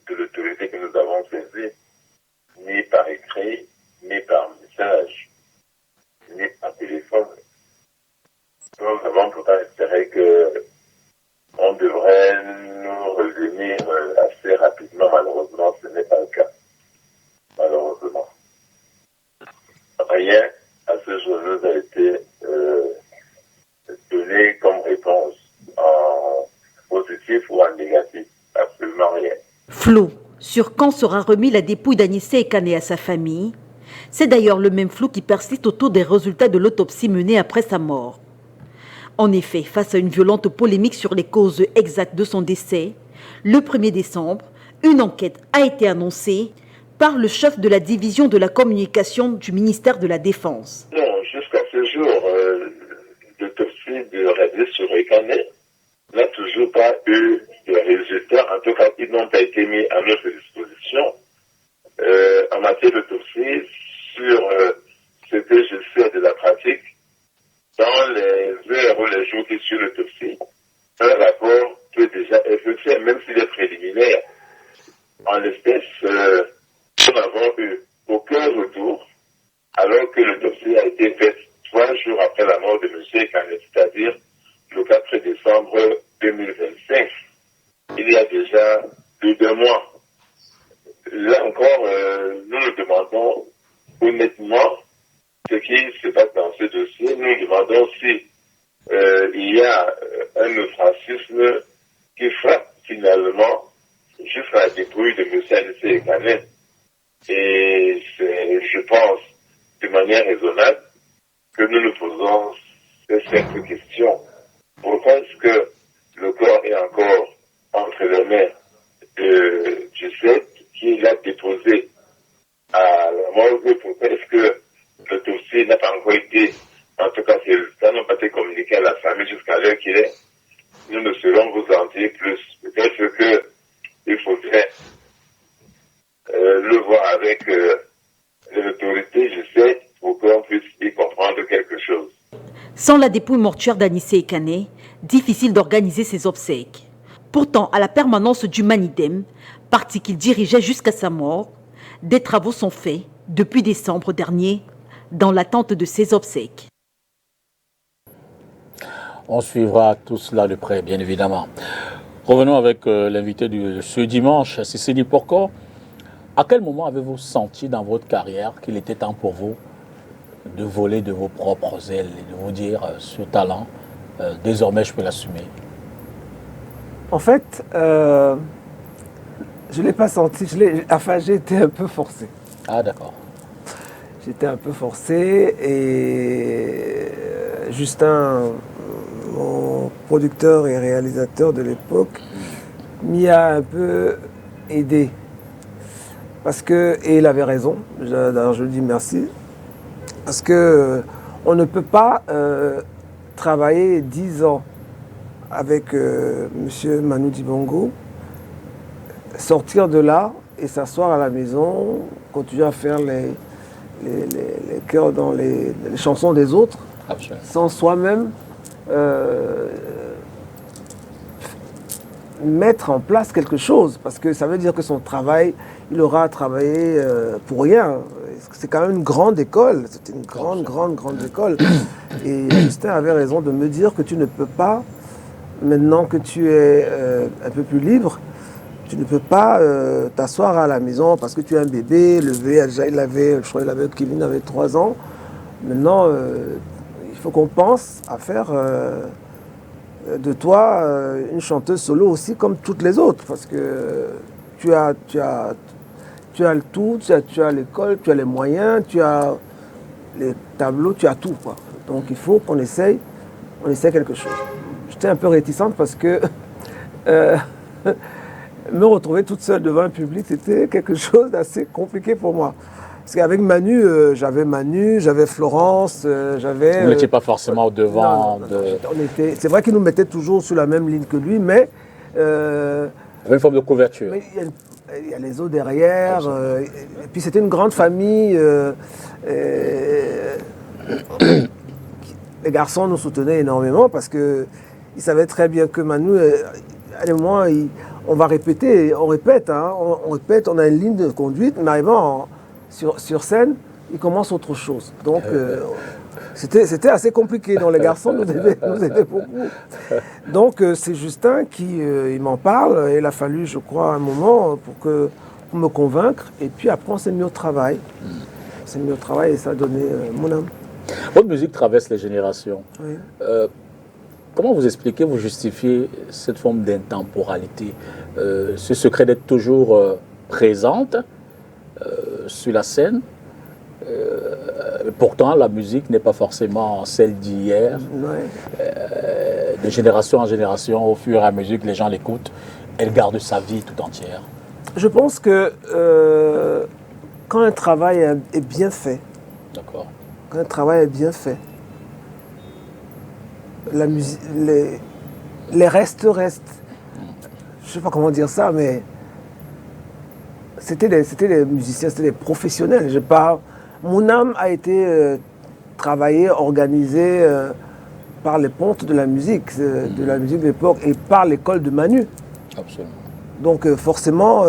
de l'autorité que nous avons saisie, ni par écrit, ni par message, ni par téléphone. Nous avons pourtant espéré qu'on devrait nous revenir assez rapidement. Malheureusement, ce n'est pas le cas. Malheureusement. Rien à ce jour nous a été donné comme réponse en positif ou en négatif. Absolument rien. Flou sur quand sera remis la dépouille d'Anissé Ekane à sa famille. C'est d'ailleurs le même flou qui persiste autour des résultats de l'autopsie menée après sa mort. En effet, face à une violente polémique sur les causes exactes de son décès, le 1er décembre, une enquête a été annoncée par le chef de la division de la communication du ministère de la Défense. Non, jusqu'à ce jour, l'autopsie de Radis sur Ekane n'a toujours pas eu de résultats. En tout cas, ils n'ont pas été mis à notre disposition en matière d'autopsie sur ce que je sais de la pratique. Dans les heures ou les jours qui suivent l'autopsie, un rapport peut déjà être fait, même s'il est préliminaire. En l'espèce, nous n'avons eu aucun retour, alors que l'autopsie a été faite 3 jours après la mort de M. Ekane, c'est-à-dire le 4 décembre 2025. Il y a déjà plus d'1 mois. Là encore, nous nous demandons honnêtement ce qui se passe dans ce dossier. Nous nous demandons si il y a un ostracisme qui frappe finalement jusqu'à la dépouille de M. Anissé Ekane. Et c'est, je pense, de manière raisonnable, que nous nous posons cette question. Pourquoi est-ce que le corps est encore entre les mains de Giuseppe, qui l'a déposé à la morgue? Pourquoi est-ce que l'autopsie n'a pas encore été, en tout cas ces résultats n'ont pas été communiqués à la famille jusqu'à l'heure qu'il est? Nous ne saurons vous en dire plus. Peut-être qu'il faudrait le voir avec les autorités, je sais, pour qu'on puisse y comprendre quelque chose. Sans la dépouille mortuaire d'Anissé Ekane, difficile d'organiser ses obsèques. Pourtant, à la permanence du Manidem, parti qu'il dirigeait jusqu'à sa mort, des travaux sont faits depuis décembre dernier dans l'attente de ses obsèques. On suivra tout cela de près, bien évidemment. Revenons avec l'invité de ce dimanche, Cécile Porco. À quel moment avez-vous senti dans votre carrière qu'il était temps pour vous de voler de vos propres ailes et de vous dire ce talent, désormais je peux l'assumer? En fait, je ne l'ai pas senti. J'ai été un peu forcé. Ah d'accord. J'étais un peu forcé et Justin, mon producteur et réalisateur de l'époque, m'y a un peu aidé. Parce que, et il avait raison, d'ailleurs je lui dis merci, parce que on ne peut pas travailler 10 ans avec M. Manu Dibango, sortir de là et s'asseoir à la maison, continuer à faire les chœurs dans les chansons des autres, Absolument. sans soi-même mettre en place quelque chose, parce que ça veut dire que son travail, il aura travaillé pour rien. C'est quand même une grande école, c'était une grande école. Et Justin avait raison de me dire que tu ne peux pas, maintenant que tu es un peu plus libre, tu ne peux pas t'asseoir à la maison parce que tu es un bébé. Le bébé, je crois qu'il Kevin avait 3 ans. Maintenant, il faut qu'on pense à faire de toi une chanteuse solo aussi comme toutes les autres, parce que tu as le tout, tu as l'école, tu as les moyens, tu as les tableaux, tu as tout, quoi. Donc il faut qu'on essaye quelque chose. J'étais un peu réticente parce que me retrouver toute seule devant un public, c'était quelque chose d'assez compliqué pour moi. Parce qu'avec Manu, j'avais Florence, j'avais... Vous n'étiez pas forcément au devant c'est vrai qu'il nous mettait toujours sur la même ligne que lui, mais... avec une forme de couverture. Mais il y a les autres derrière, et puis c'était une grande famille. Les garçons nous soutenaient énormément parce qu'ils savaient très bien que Manu, à des moments, on va répéter, on répète, on a une ligne de conduite, mais arrivant sur scène, il commence autre chose. Donc c'était assez compliqué, donc les garçons nous aidaient beaucoup. Donc c'est Justin qui il m'en parle, et il a fallu, je crois, un moment pour me convaincre, et puis après on s'est mis au travail. On s'est mis au travail et ça a donné mon âme. Votre musique traverse les générations. Oui. Comment vous expliquez, vous justifiez cette forme d'intemporalité, ce secret d'être toujours présente sur la scène? Pourtant, la musique n'est pas forcément celle d'hier. Ouais. De génération en génération, au fur et à mesure que les gens l'écoutent, elle garde sa vie tout entière. Je pense que quand un travail est bien fait, D'accord. quand un travail est bien fait, la musique, les restes. Je ne sais pas comment dire ça, mais c'était des musiciens, c'était des professionnels. Mon âme a été travaillée, organisée par les pontes de la musique de l'époque, et par l'école de Manu. Absolument. Donc forcément,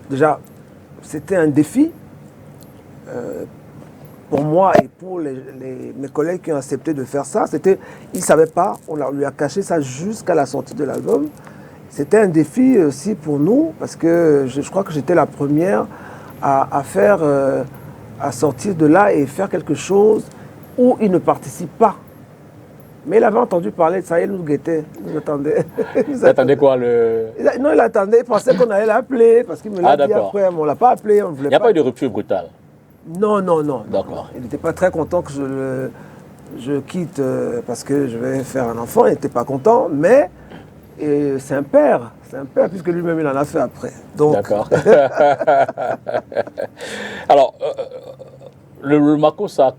déjà, c'était un défi pour moi et pour mes collègues qui ont accepté de faire ça. Ils ne savaient pas, on lui a caché ça jusqu'à la sortie de l'album. C'était un défi aussi pour nous, parce que je crois que j'étais la première à sortir de là et faire quelque chose où il ne participe pas. Mais il avait entendu parler de ça, il nous guettait, il nous attendait. Vous attendez quoi Non, il attendait, il pensait qu'on allait l'appeler, parce qu'il me l'a dit après, mais on ne l'a pas appelé, on ne voulait pas. Il n'y a pas eu de rupture brutale? Non. D'accord. Il n'était pas très content que je quitte parce que je vais faire un enfant, il n'était pas content, mais c'est un père, puisque lui-même il en a fait après. Donc... D'accord. Alors, le Makossa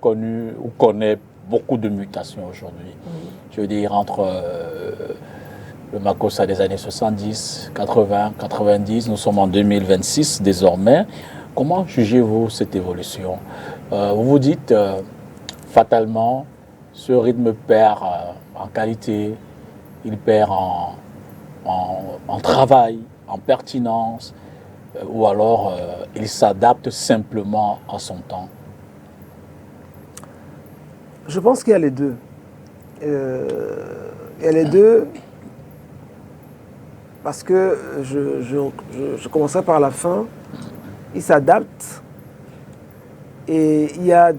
connaît beaucoup de mutations aujourd'hui. Je veux dire, entre le Makossa des années 70, 80, 90, nous sommes en 2026 désormais. Comment jugez-vous cette évolution? Vous vous dites, fatalement, ce rythme perd en qualité, il perd en travail, en pertinence, ou alors il s'adapte simplement à son temps? Je pense qu'il y a les deux. Il y a les deux parce que je commencerai par la fin. Il s'adapte et il y a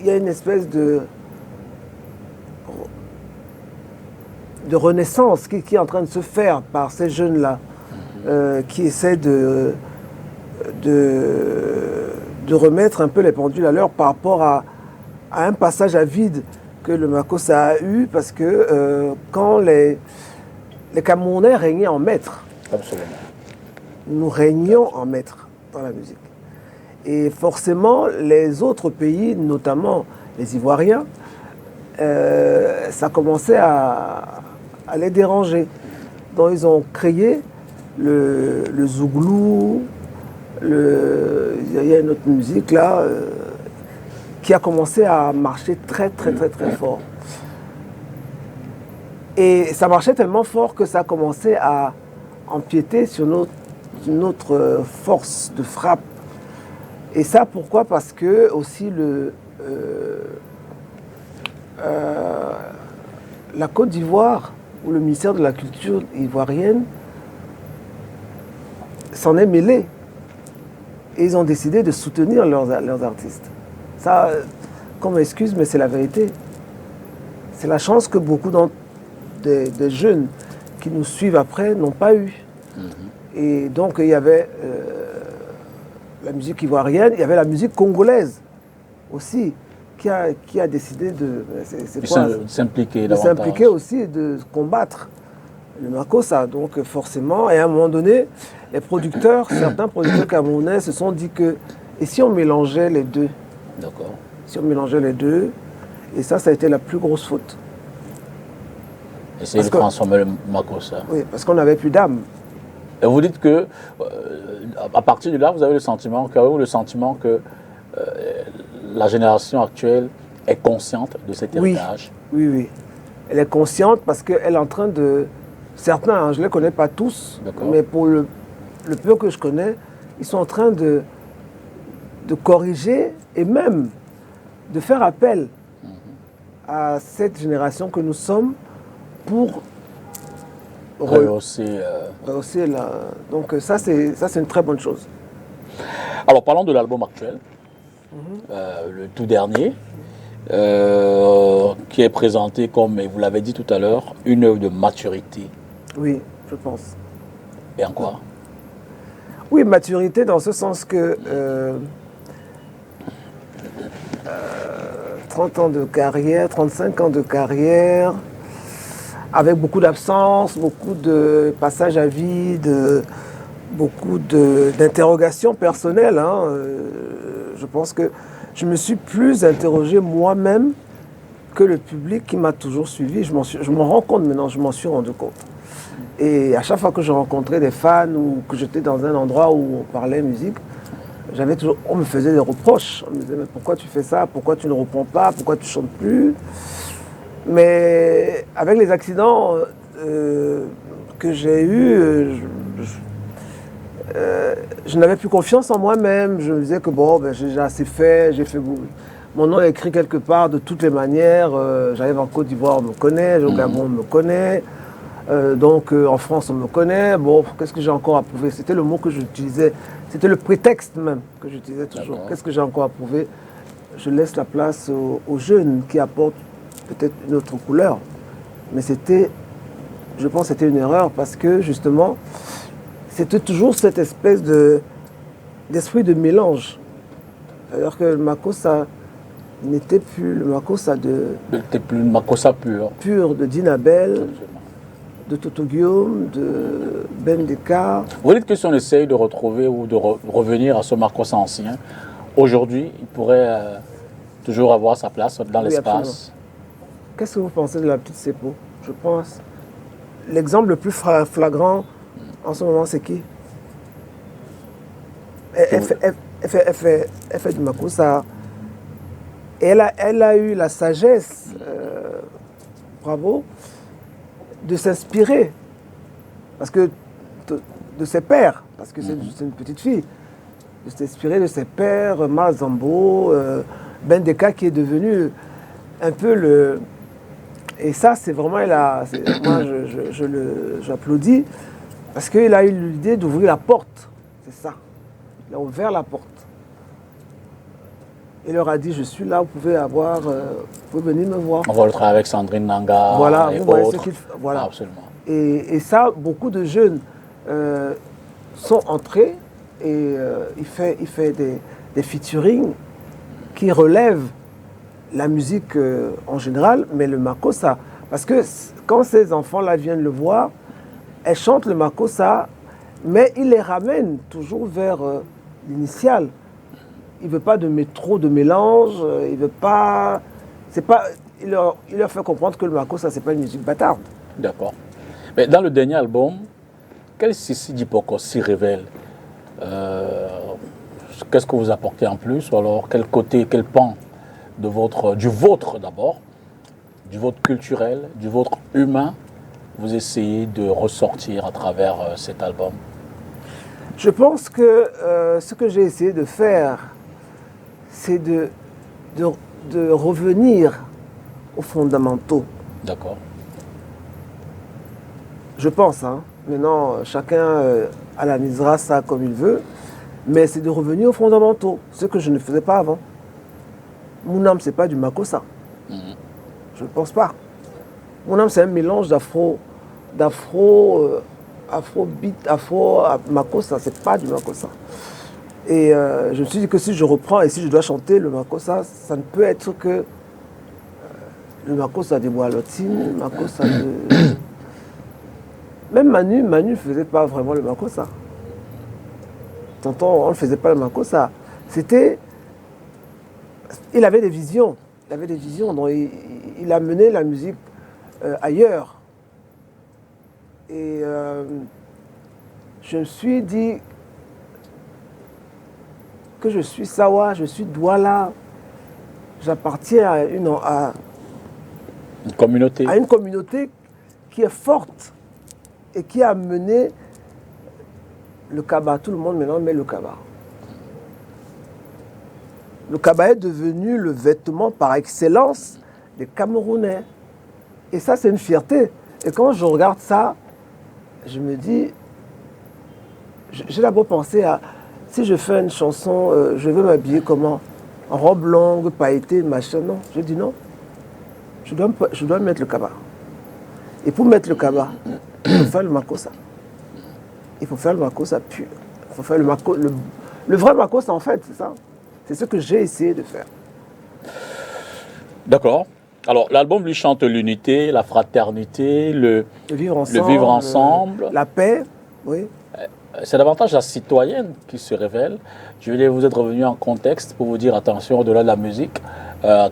une espèce de renaissance qui est en train de se faire par ces jeunes-là qui essaient de remettre un peu les pendules à l'heure par rapport à un passage à vide que le Makossa a eu, parce que quand les Camerounais régnaient en maître, absolument, nous régnions en maître dans la musique. Et forcément, les autres pays, notamment les Ivoiriens, ça commençait à les déranger. Donc ils ont créé le zouglou, il y a une autre musique là qui a commencé à marcher très fort. Et ça marchait tellement fort que ça a commencé à empiéter sur notre force de frappe. Et ça, pourquoi? Parce que aussi la Côte d'Ivoire, ou le ministère de la Culture ivoirienne, s'en est mêlé. Et ils ont décidé de soutenir leurs artistes. Ça, comme excuse, mais c'est la vérité. C'est la chance que beaucoup des jeunes qui nous suivent après n'ont pas eu. Et donc il y avait la musique ivoirienne, il y avait la musique congolaise aussi, qui a décidé de s'impliquer aussi et de combattre le Makossa. Donc forcément, et à un moment donné, les producteurs, certains producteurs camerounais se sont dit que, et si on mélangeait les deux? D'accord. Si on mélangeait les deux, et ça a été la plus grosse faute. Essayer de transformer le Makossa. Oui, parce qu'on n'avait plus d'âme. Et vous dites que, à partir de là, vous avez le sentiment que la génération actuelle est consciente de cet héritage. Oui. Elle est consciente parce qu'elle est en train de... Certains, je ne les connais pas tous, mais pour le peu que je connais, ils sont en train de corriger et même de faire appel à cette génération que nous sommes pour rehausser la... Donc ça, c'est une très bonne chose. Alors, parlons de l'album actuel, le tout dernier, qui est présenté comme, et vous l'avez dit tout à l'heure, une œuvre de maturité. Oui, je pense. Et en quoi? Oui, maturité dans ce sens que 30 ans de carrière, 35 ans de carrière, avec beaucoup d'absence, beaucoup de passages à vide, beaucoup d'interrogations personnelles. Je pense que je me suis plus interrogé moi-même que le public qui m'a toujours suivi. Je m'en rends compte maintenant, je m'en suis rendu compte. Et à chaque fois que je rencontrais des fans ou que j'étais dans un endroit où on parlait musique, on me faisait des reproches. On me disait, mais pourquoi tu fais ça? Pourquoi tu ne reprends pas? Pourquoi tu ne chantes plus? Mais avec les accidents que j'ai eus, je n'avais plus confiance en moi-même. Je me disais que j'ai assez fait, mon nom est écrit quelque part de toutes les manières. J'arrive en Côte d'Ivoire, on me connaît, au Gabon, on me connaît. Donc en France, on me connaît. Bon, qu'est-ce que j'ai encore à prouver? C'était le mot que j'utilisais. C'était le prétexte même que j'utilisais toujours. Qu'est-ce que j'ai encore à prouver? Je laisse la place aux jeunes qui apportent peut-être une autre couleur. Mais je pense que c'était une erreur parce que justement, c'était toujours cette espèce d'esprit de mélange. C'est-à-dire que le Makossa n'était plus le Makossa n'était plus le Makossa pur. Pur de Dinabel, de Toto Guillaume, de Ben Deka. Vous dites que si on essaye de retrouver ou de revenir à ce Makossa ancien, aujourd'hui, il pourrait toujours avoir sa place dans l'espace. Absolument. Qu'est-ce que vous pensez de la petite Seppo? Je pense. L'exemple le plus flagrant en ce moment, c'est qui? Elle fait du Makossa. Et elle a eu la sagesse, bravo, de s'inspirer. Parce que de ses pères, parce que c'est une petite fille, de s'inspirer de ses pères, Mazambo, Ben Deka qui est devenu un peu le... Et ça, c'est vraiment, moi, j'applaudis, parce qu'il a eu l'idée d'ouvrir la porte. C'est ça. Il a ouvert la porte. Il leur a dit, je suis là, vous pouvez venir me voir. On voit le travail avec Sandrine Nanga. Voilà, et vous voyez autres. ce qu'il fait. Voilà. Ah, absolument. Et ça, beaucoup de jeunes sont entrés et il fait des featuring qui relèvent la musique en général, mais le Makossa. Parce que quand ces enfants-là viennent le voir, elles chantent le Makossa, mais il les ramène toujours vers l'initial. Il ne veut pas trop de mélange, il veut pas... Il leur fait comprendre que le Makossa, ce n'est pas une musique bâtarde. D'accord. Mais dans le dernier album, Lequel Sissi Dipoko s'y révèle Qu'est-ce que vous apportez en plus? Ou alors, quel côté, quel pan du vôtre d'abord, du vôtre culturel, du vôtre humain, vous essayez de ressortir à travers cet album? Je pense que ce que j'ai essayé de faire, c'est de revenir aux fondamentaux. D'accord. Je pense, hein. Maintenant, chacun analysera ça comme il veut, mais c'est de revenir aux fondamentaux, ce que je ne faisais pas avant. Mon âme, c'est pas du makossa. Je ne pense pas. Mon âme, c'est un mélange afrobeat, makossa, c'est pas du makossa. Et je me suis dit que si je reprends et si je dois chanter le makossa, ça ne peut être que le makossa des Boalotine, le makossa de... Même Manu ne faisait pas vraiment le makossa. Tonton, on ne faisait pas le makossa. C'était... Il avait des visions. Donc il a mené la musique ailleurs. Et je me suis dit que je suis Sawa, je suis Douala. J'appartiens à une communauté qui est forte et qui a mené le Kaba. Tout le monde maintenant met le Kaba. Le Kaba est devenu le vêtement par excellence des Camerounais. Et ça, c'est une fierté. Et quand je regarde ça, je me dis, j'ai d'abord pensé à, si je fais une chanson, je veux m'habiller comment? En robe longue, pailletée, machin. Non, je dis non. Je dois mettre le Kaba. Et pour mettre le Kaba, il faut faire le makossa. Il faut faire le makossa pur. Il faut faire le vrai makossa, en fait, c'est ça. C'est ce que j'ai essayé de faire. D'accord. Alors, l'album lui chante l'unité, la fraternité, le vivre ensemble. La paix, oui. C'est davantage la citoyenne qui se révèle. Je veux dire, vous êtes revenu en contexte pour vous dire, attention, au-delà de la musique,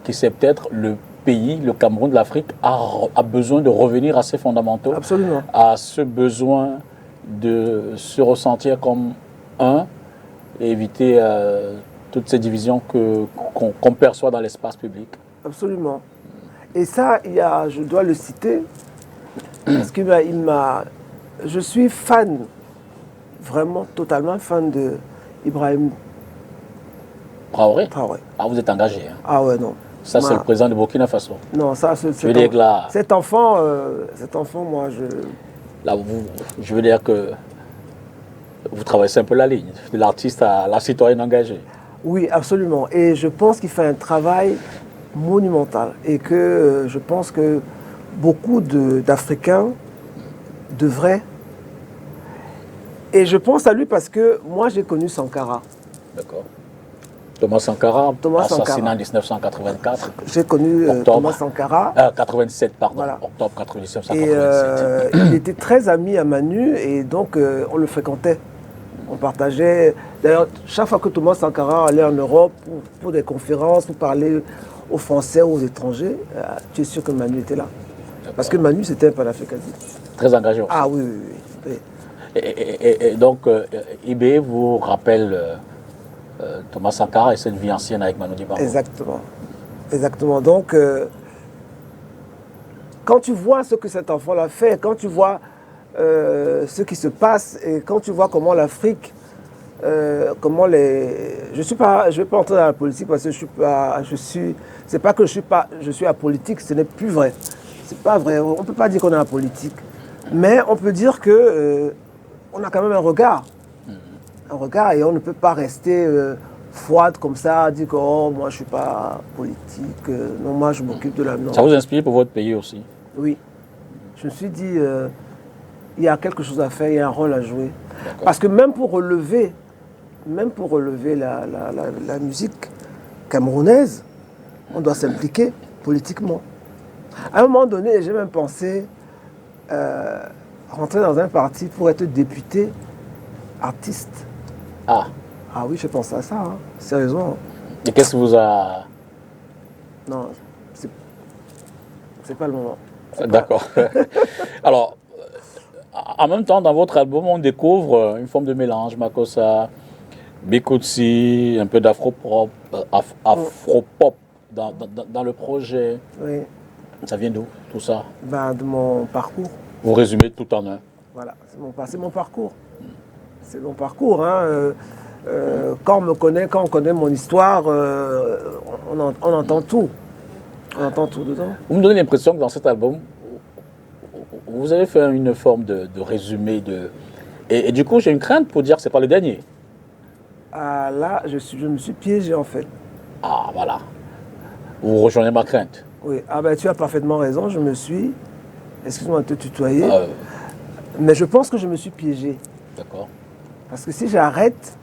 qui c'est peut-être le pays, le Cameroun de l'Afrique, a besoin de revenir à ses fondamentaux. Absolument. À ce besoin de se ressentir comme un et éviter toutes ces divisions qu'on perçoit dans l'espace public. Absolument. Et ça, je dois le citer, parce que je suis fan, vraiment totalement fan de Ibrahim Traoré. Traoré. Ah, vous êtes engagé. Hein. Ah ouais, non. Ça, c'est le président de Burkina Faso. Non, ça, cet enfant, moi, Là, je veux dire que vous traversez un peu la ligne, de l'artiste à la citoyenne engagée. Oui, absolument. Et je pense qu'il fait un travail monumental. Et que je pense que beaucoup d'Africains devraient. Et je pense à lui parce que moi, j'ai connu Sankara. D'accord. Thomas Sankara, assassiné en 1984. J'ai connu Thomas Sankara. 87, pardon. Voilà. Octobre 1997. Et il était très ami à Manu et donc on le fréquentait. On partageait. D'ailleurs, chaque fois que Thomas Sankara allait en Europe pour des conférences, pour parler aux Français ou aux étrangers, tu es sûr que Manu était là. Parce que Manu, c'était un panafricaniste. Très engagé aussi. Ah oui. Et donc, IB vous rappelle Thomas Sankara et cette vie ancienne avec Manu Dibango. Exactement. Donc, quand tu vois ce que cet enfant-là fait, quand tu vois ce qui se passe et quand tu vois comment l'Afrique, je ne vais pas entrer dans la politique parce que c'est pas que je suis apolitique, ce n'est plus vrai. C'est pas vrai, on ne peut pas dire qu'on est apolitique. Mais on peut dire que on a quand même un regard et on ne peut pas rester froide comme ça, dire que oh, moi je ne suis pas politique, non, moi je m'occupe de la... Non. Ça vous inspire pour votre pays aussi? Oui. Je me suis dit, il y a quelque chose à faire, il y a un rôle à jouer. Parce que même pour relever la musique camerounaise, on doit s'impliquer politiquement. À un moment donné, j'ai même pensé rentrer dans un parti pour être député artiste. Ah oui, je pense à ça, hein. Sérieusement. Et qu'est-ce qui vous a... Non, c'est pas le moment. D'accord. Alors, En même temps, dans votre album, on découvre une forme de mélange, Makossa, Bikutsi, un peu d'afro-pop dans le projet. Oui. Ça vient d'où, tout ça? Ben, de mon parcours. Vous résumez tout en un. Voilà, c'est mon parcours. C'est mon parcours. Hein. Quand on me connaît, quand on connaît mon histoire, on entend tout. On entend tout dedans. Vous me donnez l'impression que dans cet album, vous avez fait une forme de résumé. Et du coup, j'ai une crainte pour dire que ce n'est pas le dernier. Ah, là, je me suis piégé en fait. Ah, voilà. Vous rejoignez ma crainte. Oui, ah ben tu as parfaitement raison, je me suis, excuse-moi de te tutoyer, mais je pense que je me suis piégé. D'accord. Parce que si j'arrête,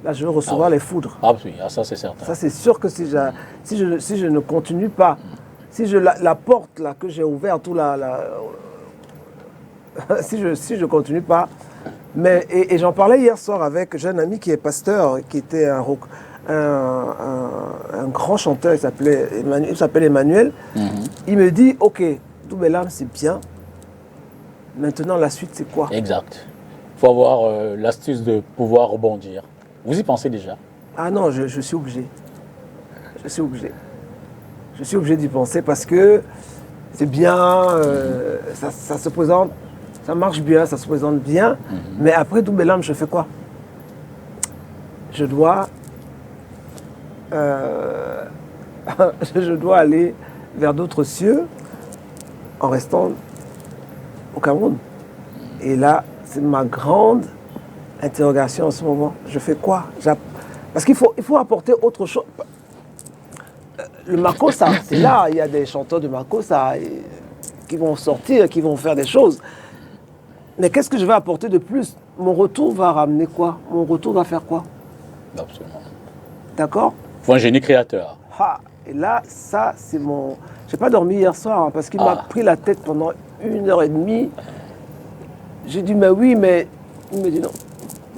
là je vais recevoir les foudres. Ah oui, ça c'est certain. Ça c'est sûr que si je ne continue pas, si je la porte là que j'ai ouverte, si je continue pas, mais et j'en parlais hier soir avec un jeune ami qui est pasteur, qui était un grand chanteur, il s'appelle Emmanuel. Il me dit, ok, Doumbellam c'est bien, maintenant la suite c'est quoi? Exact. Il faut avoir l'astuce de pouvoir rebondir. Vous y pensez déjà? Ah non, je suis obligé. Je suis obligé. Je suis obligé d'y penser parce que c'est bien, ça se présente, ça marche bien, ça se présente bien, mais après Doumbellam, je fais quoi? Je dois aller vers d'autres cieux en restant au Cameroun. Et là, c'est ma grande interrogation en ce moment. Je fais quoi? Parce qu'il faut apporter autre chose. Le Makossa, c'est là, il y a des chanteurs de Makossa qui vont sortir, qui vont faire des choses. Mais qu'est-ce que je vais apporter de plus? Mon retour va ramener quoi? Mon retour va faire quoi? Absolument. D'accord? Il faut un génie créateur. Ah, et là, ça, c'est mon... J'ai pas dormi hier soir hein, parce qu'il m'a pris la tête pendant 1h30. J'ai dit, mais oui, mais... Il me dit, non,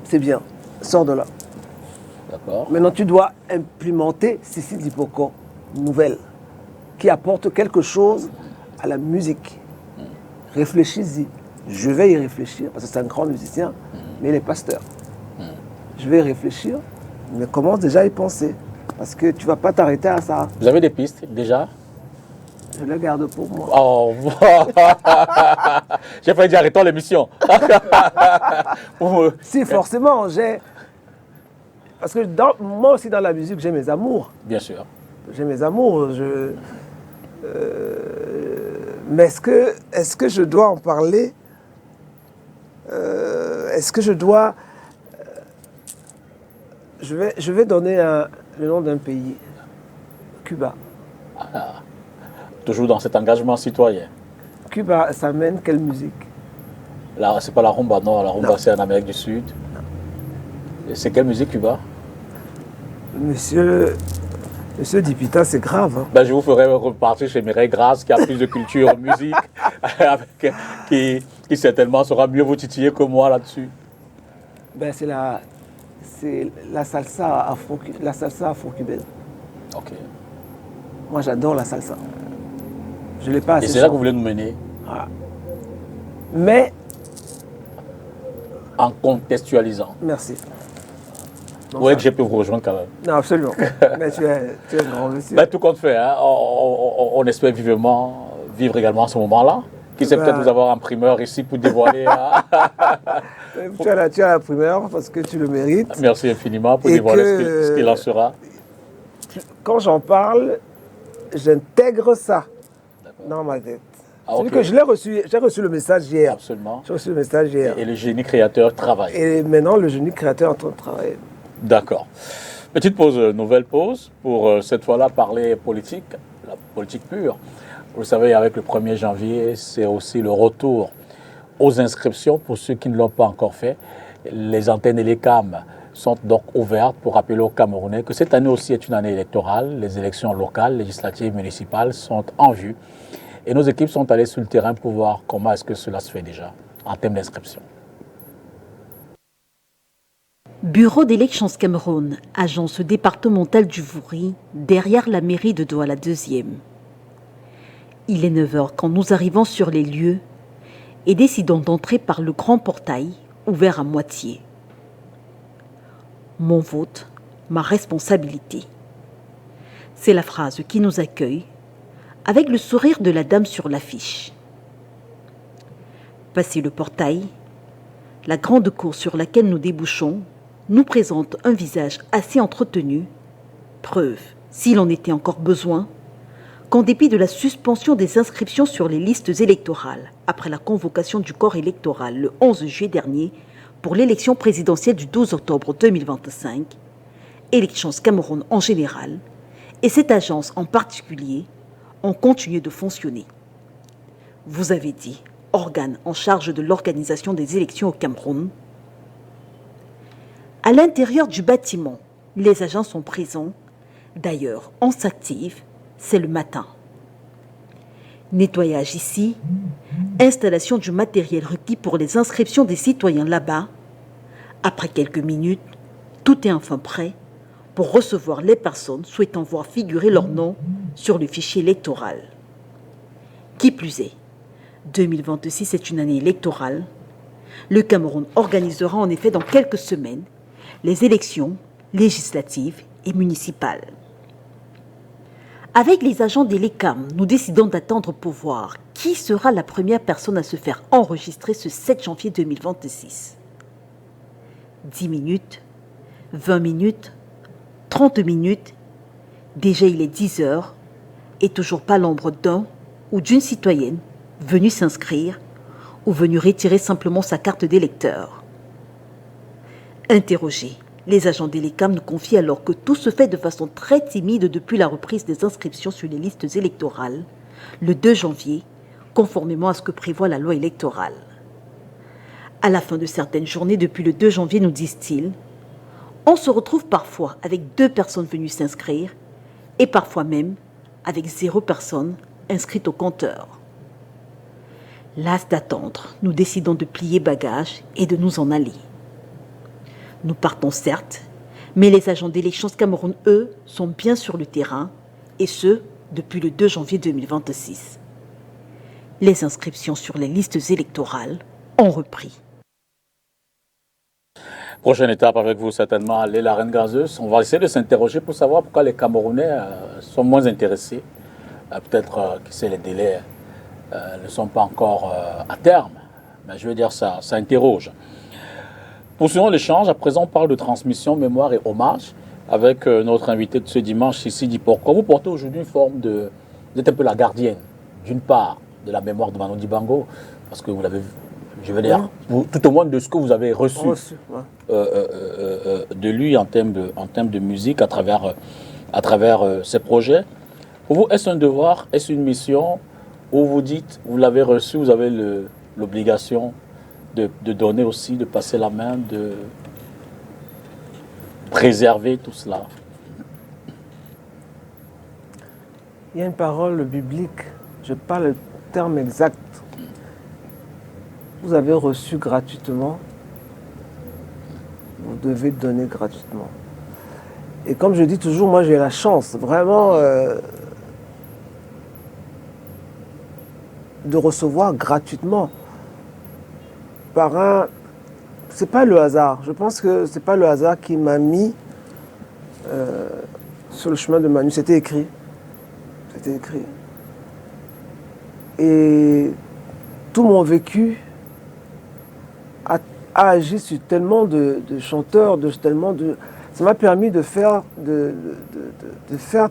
c'est bien, sors de là. D'accord. Maintenant, tu dois implémenter Cécile Dipoko, nouvelle, qui apporte quelque chose à la musique. Réfléchis-y. Je vais y réfléchir, parce que c'est un grand musicien, mais il est pasteur. Je vais y réfléchir, mais commence déjà à y penser. Parce que tu ne vas pas t'arrêter à ça. Vous avez des pistes déjà? Je les garde pour moi. Oh, j'ai failli dire arrêtons l'émission. Si, forcément, j'ai... Parce que moi aussi, dans la musique, j'ai mes amours. Bien sûr. J'ai mes amours. Mais est-ce que je dois en parler? Est-ce que je dois... Je vais donner le nom d'un pays. Cuba. Toujours dans cet engagement citoyen. Cuba, ça mène quelle musique? Là, c'est pas la rumba, non. La rumba, c'est en Amérique du Sud. C'est quelle musique, Cuba? Monsieur Dipita, c'est grave. Hein. Ben, je vous ferai repartir chez Mireille Grasse, qui a plus de culture en musique, qui certainement saura mieux vous titiller que moi là-dessus. Ben, c'est la salsa afro-cubaine. Ok. Moi, j'adore la salsa. Je l'ai pas assez. Et c'est là que vous voulez nous mener? Voilà. Mais... En contextualisant. Merci. Oui, que je peux vous rejoindre quand même. Non, absolument. Mais tu es un grand monsieur. Ben, tout compte fait, hein. On espère vivement vivre également ce moment-là. Qui sait peut-être vous avoir un primeur ici pour dévoiler. Tu as la primeur parce que tu le mérites. Merci infiniment pour dévoiler ce qu'il en sera. Quand j'en parle, j'intègre ça dans ma tête. Okay. Que j'ai reçu le message hier. Absolument. J'ai reçu le message hier. Et le génie créateur travaille. Et maintenant, le génie créateur est en train de travailler. D'accord. Petite pause, nouvelle pause, pour cette fois-là parler politique, la politique pure. Vous le savez, avec le 1er janvier, c'est aussi le retour aux inscriptions pour ceux qui ne l'ont pas encore fait. Les antennes et les cams sont donc ouvertes pour rappeler aux Camerounais que cette année aussi est une année électorale. Les élections locales, législatives, municipales sont en vue. Et nos équipes sont allées sur le terrain pour voir comment est-ce que cela se fait déjà en termes d'inscription. Bureau d'élections Cameroun, agence départementale du Vouri, derrière la mairie de Douala 2e. Il est 9h quand nous arrivons sur les lieux et décidons d'entrer par le grand portail ouvert à moitié. Mon vote, ma responsabilité. C'est la phrase qui nous accueille avec le sourire de la dame sur l'affiche. Passé le portail, la grande cour sur laquelle nous débouchons nous présente un visage assez entretenu, preuve, s'il en était encore besoin, qu'en dépit de la suspension des inscriptions sur les listes électorales après la convocation du corps électoral le 11 juillet dernier pour l'élection présidentielle du 12 octobre 2025, Elections Cameroun en général, et cette agence en particulier, ont continué de fonctionner. Vous avez dit, organe en charge de l'organisation des élections au Cameroun. À l'intérieur du bâtiment, les agents sont présents. D'ailleurs, on s'active, c'est le matin. Nettoyage ici, installation du matériel requis pour les inscriptions des citoyens là-bas. Après quelques minutes, tout est enfin prêt pour recevoir les personnes souhaitant voir figurer leur nom sur le fichier électoral. Qui plus est, 2026 est une année électorale. Le Cameroun organisera en effet dans quelques semaines les élections législatives et municipales. Avec les agents des LECAM, nous décidons d'attendre pour voir qui sera la première personne à se faire enregistrer ce 7 janvier 2026. 10 minutes, 20 minutes, 30 minutes, déjà il est 10 heures et toujours pas l'ombre d'un ou d'une citoyenne venue s'inscrire ou venue retirer simplement sa carte d'électeur. Interrogés, les agents des LECAM nous confient alors que tout se fait de façon très timide depuis la reprise des inscriptions sur les listes électorales le 2 janvier, conformément à ce que prévoit la loi électorale. À la fin de certaines journées depuis le 2 janvier, nous disent-ils, on se retrouve parfois avec 2 personnes venues s'inscrire et parfois même avec 0 personne inscrite au compteur. Las d'attendre, nous décidons de plier bagages et de nous en aller. Nous partons certes, mais les agents d'Elections Cameroun, eux, sont bien sur le terrain, et ce, depuis le 2 janvier 2026. Les inscriptions sur les listes électorales ont repris. Prochaine étape avec vous, certainement, la reine gazeuse. On va essayer de s'interroger pour savoir pourquoi les Camerounais sont moins intéressés. Peut-être que les délais ne sont pas encore à terme. Mais je veux dire, ça interroge. Poursuivons l'échange. À présent, on parle de transmission, mémoire et hommage avec notre invité de ce dimanche, Sidi Pourquoi vous portez aujourd'hui une forme de... Vous êtes un peu la gardienne, d'une part, de la mémoire de Manu Dibango, parce que vous l'avez vu. Je veux dire, tout au moins de ce que vous avez reçu de lui en termes de musique à travers ses projets. Pour vous, est-ce un devoir, est-ce une mission où vous dites, vous l'avez reçu, vous avez l'obligation de donner aussi, de passer la main, de préserver tout cela? Il y a une parole biblique, je n'ai pas le terme exact. Vous avez reçu gratuitement, vous devez donner gratuitement. Et comme je dis toujours, moi j'ai la chance vraiment de recevoir gratuitement par un... C'est pas le hasard, je pense que c'est pas le hasard qui m'a mis sur le chemin de Manu, c'était écrit. C'était écrit. Et tout mon vécu a agi sur tellement de chanteurs, ça m'a permis de faire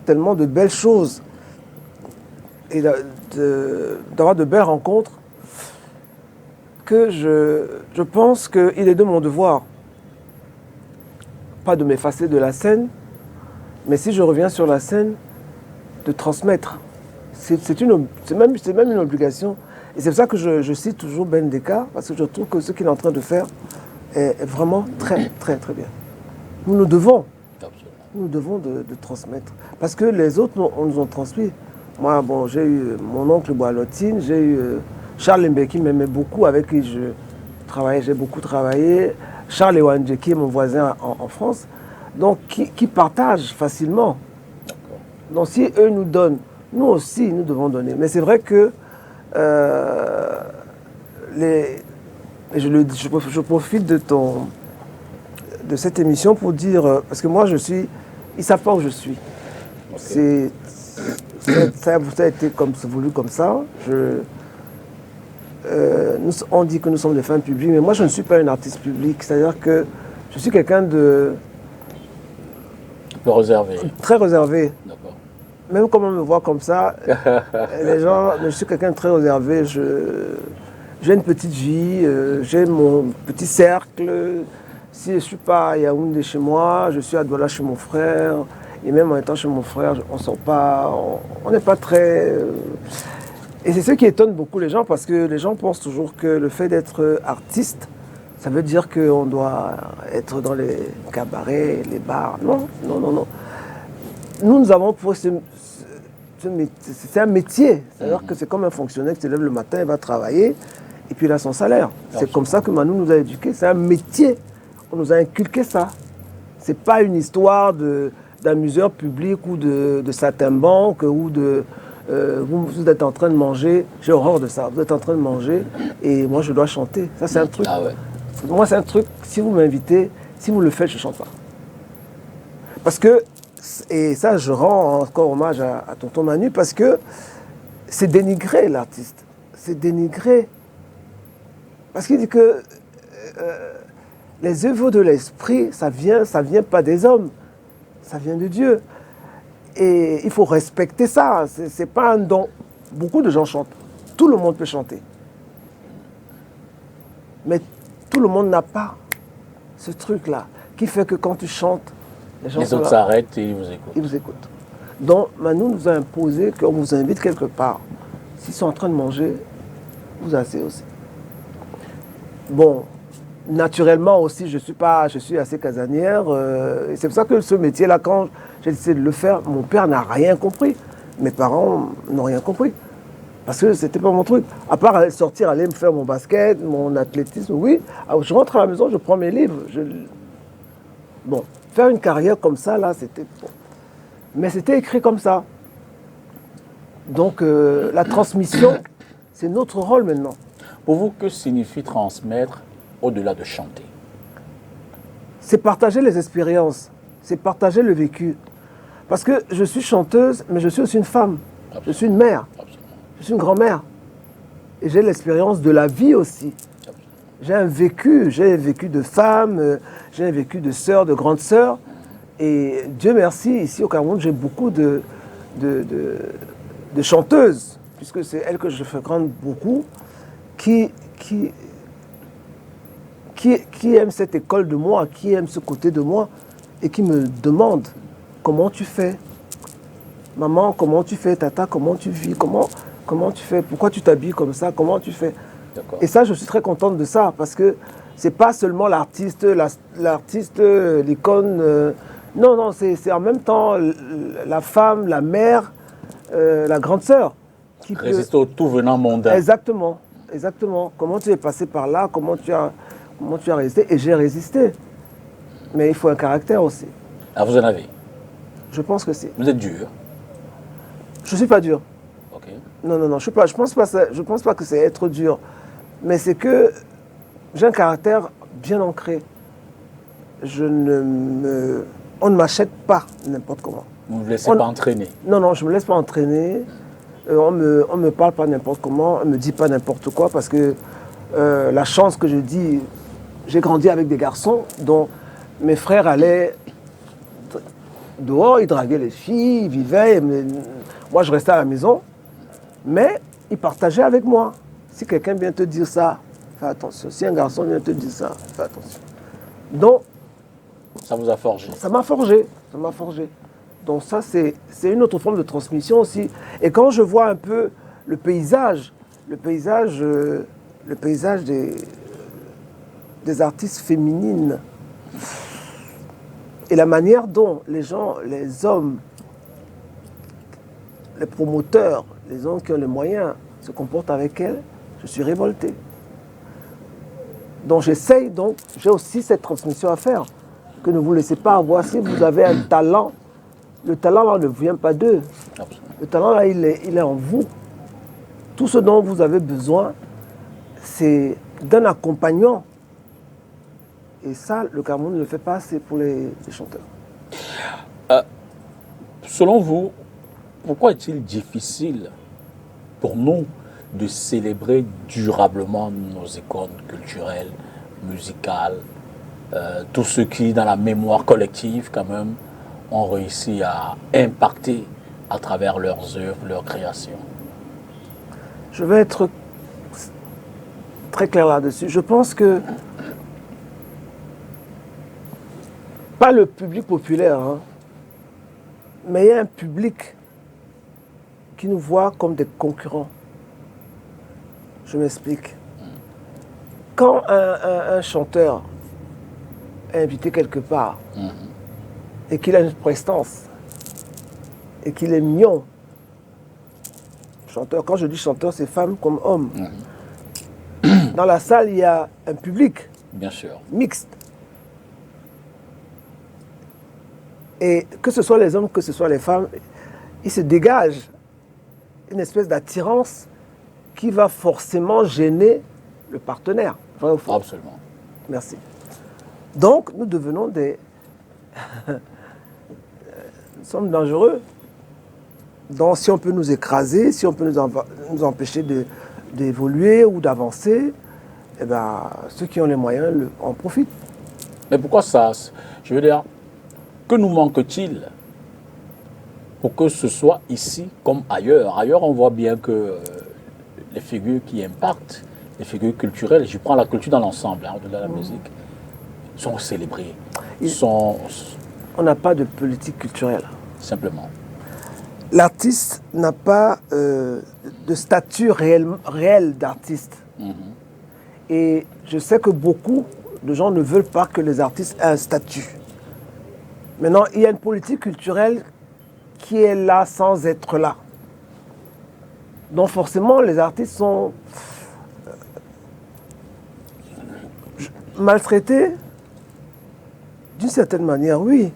tellement de belles choses et d'avoir de belles rencontres que je pense qu'il est de mon devoir, pas de m'effacer de la scène, mais si je reviens sur la scène, de transmettre. C'est même une obligation. Et c'est pour ça que je cite toujours Ben Deka, parce que je trouve que ce qu'il est en train de faire est vraiment très, très, très bien. Nous devons de transmettre. Parce que les autres nous ont transmis. Moi, bon, j'ai eu mon oncle Boalotine, j'ai eu Charles Mbeki qui m'aimait beaucoup, avec qui j'ai beaucoup travaillé. Charles Ewandje, qui est mon voisin en France, donc qui partagent facilement. Donc si eux nous donnent, nous aussi nous devons donner. Mais c'est vrai que je profite de cette émission pour dire, parce que moi ils ne savent pas où je suis. Okay. Ça a été voulu comme ça. On dit que nous sommes des femmes publiques, mais moi je ne suis pas une artiste publique. C'est-à-dire que je suis quelqu'un de... réservé. Très réservé. Même quand on me voit comme ça, les gens... Je suis quelqu'un de très réservé. J'ai une petite vie, j'ai mon petit cercle. Si je ne suis pas à Yaoundé chez moi, je suis à Douala chez mon frère. Et même en étant chez mon frère, on sort pas, on n'est pas très... Et c'est ce qui étonne beaucoup les gens, parce que les gens pensent toujours que le fait d'être artiste, ça veut dire qu'on doit être dans les cabarets, les bars. Non, non, non, non. Nous avons pour c'est un métier. C'est-à-dire que c'est comme un fonctionnaire qui se lève le matin, il va travailler, et puis il a son salaire. C'est comme ça que Manu nous a éduqués. C'est un métier. On nous a inculqué ça. C'est pas une histoire d'amuseur public ou de saltimbanque ou de... vous êtes en train de manger, j'ai horreur de ça, vous êtes en train de manger et moi je dois chanter. Ça c'est un truc. Ah ouais. Moi c'est un truc, si vous m'invitez, si vous le faites, je ne chante pas. Parce que, et ça je rends encore hommage à tonton Manu, parce que c'est dénigrer l'artiste. C'est dénigrer. Parce qu'il dit que les œuvres de l'esprit, ça vient pas des hommes, ça vient de Dieu. Et il faut respecter ça, c'est pas un don. Beaucoup de gens chantent, tout le monde peut chanter. Mais tout le monde n'a pas ce truc-là, qui fait que quand tu chantes, les autres s'arrêtent et ils vous écoutent. Ils vous écoutent. Donc Manu nous a imposé qu'on vous invite quelque part. S'ils sont en train de manger, vous asseyez aussi. Bon, naturellement aussi, je suis assez casanière. Et c'est pour ça que ce métier-là, quand j'ai décidé de le faire, mon père n'a rien compris. Mes parents n'ont rien compris. Parce que c'était pas mon truc. À part aller sortir, aller me faire mon basket, mon athlétisme, oui. Alors, je rentre à la maison, je prends mes livres. Bon, faire une carrière comme ça, là, c'était... Bon. Mais c'était écrit comme ça. Donc, la transmission, c'est notre rôle maintenant. Pour vous, que signifie transmettre au-delà de chanter? C'est partager les expériences, c'est partager le vécu. Parce que je suis chanteuse, mais je suis aussi une femme. Absolument. Je suis une mère. Absolument. Je suis une grand-mère. Et j'ai l'expérience de la vie aussi. Absolument. J'ai un vécu de femme, j'ai un vécu de sœur, de grande sœur. Et Dieu merci, ici au Cameroun, j'ai beaucoup de chanteuses, puisque c'est elles que je fréquente beaucoup, qui aiment cette école de moi, qui aiment ce côté de moi, et qui me demandent comment tu fais. Maman, comment tu fais? Tata, comment tu vis? Comment tu fais? Pourquoi tu t'habilles comme ça? Comment tu fais? Et ça, je suis très contente de ça, parce que c'est pas seulement l'artiste, l'icône. Non, c'est en même temps la femme, la mère, la grande sœur. Qui résister au tout venant mondain. Exactement. Comment tu es passé par là, comment tu as résisté? Et j'ai résisté. Mais il faut un caractère aussi. Ah, vous en avez? Je pense que si. Vous êtes dur? Je ne suis pas dur. Ok. Non, je pense pas que c'est être dur. Mais c'est que j'ai un caractère bien ancré. On ne m'achète pas n'importe comment. Vous ne vous laissez pas entraîner? Non, je ne me laisse pas entraîner. On me parle pas n'importe comment, on ne me dit pas n'importe quoi, parce que la chance que je dis, j'ai grandi avec des garçons dont mes frères allaient dehors, ils draguaient les filles, ils vivaient. Moi, je restais à la maison, mais ils partageaient avec moi. Si quelqu'un vient te dire ça, fais attention. Si un garçon vient te dire ça, fais attention. Donc, ça vous a forgé? Ça m'a forgé. Donc ça, c'est une autre forme de transmission aussi. Et quand je vois un peu le paysage des artistes féminines, et la manière dont les hommes, les promoteurs, les hommes qui ont les moyens se comportent avec elles, je suis révolté. Donc j'ai aussi cette transmission à faire, que ne vous laissez pas avoir. Si vous avez un talent, le talent là ne vient pas d'eux. Le talent là, il est en vous. Tout ce dont vous avez besoin, c'est d'un accompagnement. Et ça, le Cameroun ne le fait pas assez pour les chanteurs. Selon vous, pourquoi est-il difficile pour nous de célébrer durablement nos icônes culturelles, musicales, tous ceux qui, dans la mémoire collective, quand même, ont réussi à impacter à travers leurs œuvres, leurs créations? Je vais être très clair là-dessus. Je pense que pas le public populaire, hein, mais il y a un public qui nous voit comme des concurrents. Je m'explique. Quand un chanteur est invité quelque part et qu'il a une prestance et qu'il est mignon, chanteur, quand je dis chanteur, c'est femme comme homme. Dans la salle, il y a un public Bien sûr. mixte. Et que ce soit les hommes, que ce soit les femmes, il se dégage une espèce d'attirance qui va forcément gêner le partenaire. Vrai ou faux? Absolument. Merci. Donc, nous devenons des... nous sommes dangereux. Donc, si on peut nous écraser, si on peut nous empêcher d'évoluer ou d'avancer, eh ben, ceux qui ont les moyens en profitent. Mais pourquoi ça? Je veux dire, que nous manque-t-il pour que ce soit ici comme ailleurs? Ailleurs, on voit bien que les figures qui impactent, les figures culturelles, je prends la culture dans l'ensemble, hein, au-delà de la musique, sont célébrées, On n'a pas de politique culturelle. simplement. L'artiste n'a pas de statut réel d'artiste. Et je sais que beaucoup de gens ne veulent pas que les artistes aient un statut. Maintenant, il y a une politique culturelle qui est là sans être là. Donc forcément, les artistes sont maltraités d'une certaine manière, oui.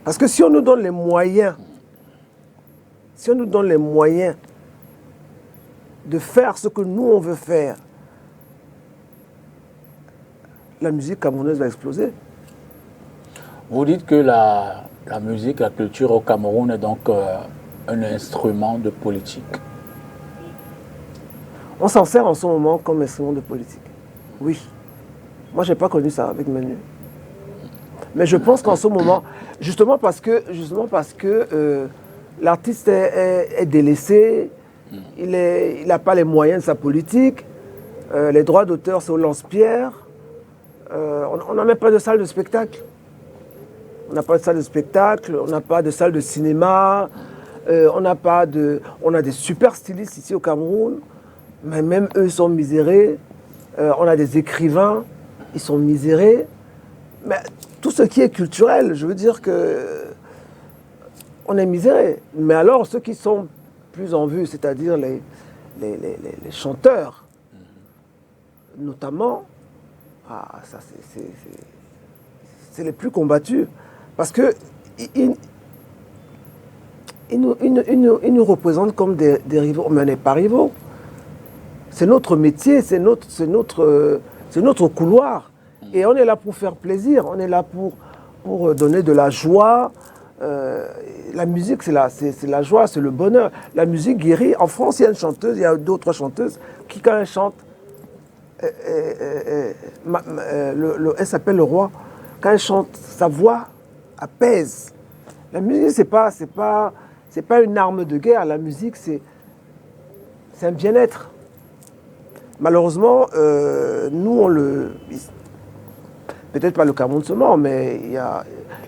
Parce que si on nous donne les moyens, de faire ce que nous, on veut faire, la musique camerounaise va exploser. Vous dites que la musique, la culture au Cameroun est donc un instrument de politique. On s'en sert en ce moment comme instrument de politique. Oui. Moi, je n'ai pas connu ça avec Manu. Mais je pense qu'en ce moment, justement parce que l'artiste est délaissé, il n'a pas les moyens de sa politique, les droits d'auteur, c'est au lance-pierre, on n'a même pas de salle de spectacle. On n'a pas de salle de spectacle, on n'a pas de salle de cinéma, on a des super stylistes ici au Cameroun, mais même eux sont misérés. On a des écrivains, ils sont misérés. Mais tout ce qui est culturel, je veux dire que on est misérés. Mais alors ceux qui sont plus en vue, c'est-à-dire les chanteurs, notamment, ça c'est les plus combattus. Parce que ils nous représentent comme des rivaux, mais on n'est pas rivaux. C'est notre métier, c'est notre couloir. Et on est là pour faire plaisir, on est là pour donner de la joie. La musique, c'est la joie, c'est le bonheur. La musique guérit. En France, il y a une chanteuse, il y a d'autres chanteuses qui, quand elle chante, elle s'appelle Le Roi. Quand elle chante, sa voix apaise. La musique, c'est pas une arme de guerre. La musique, c'est un bien-être. Malheureusement, nous, peut-être pas le Cameroun seulement, mais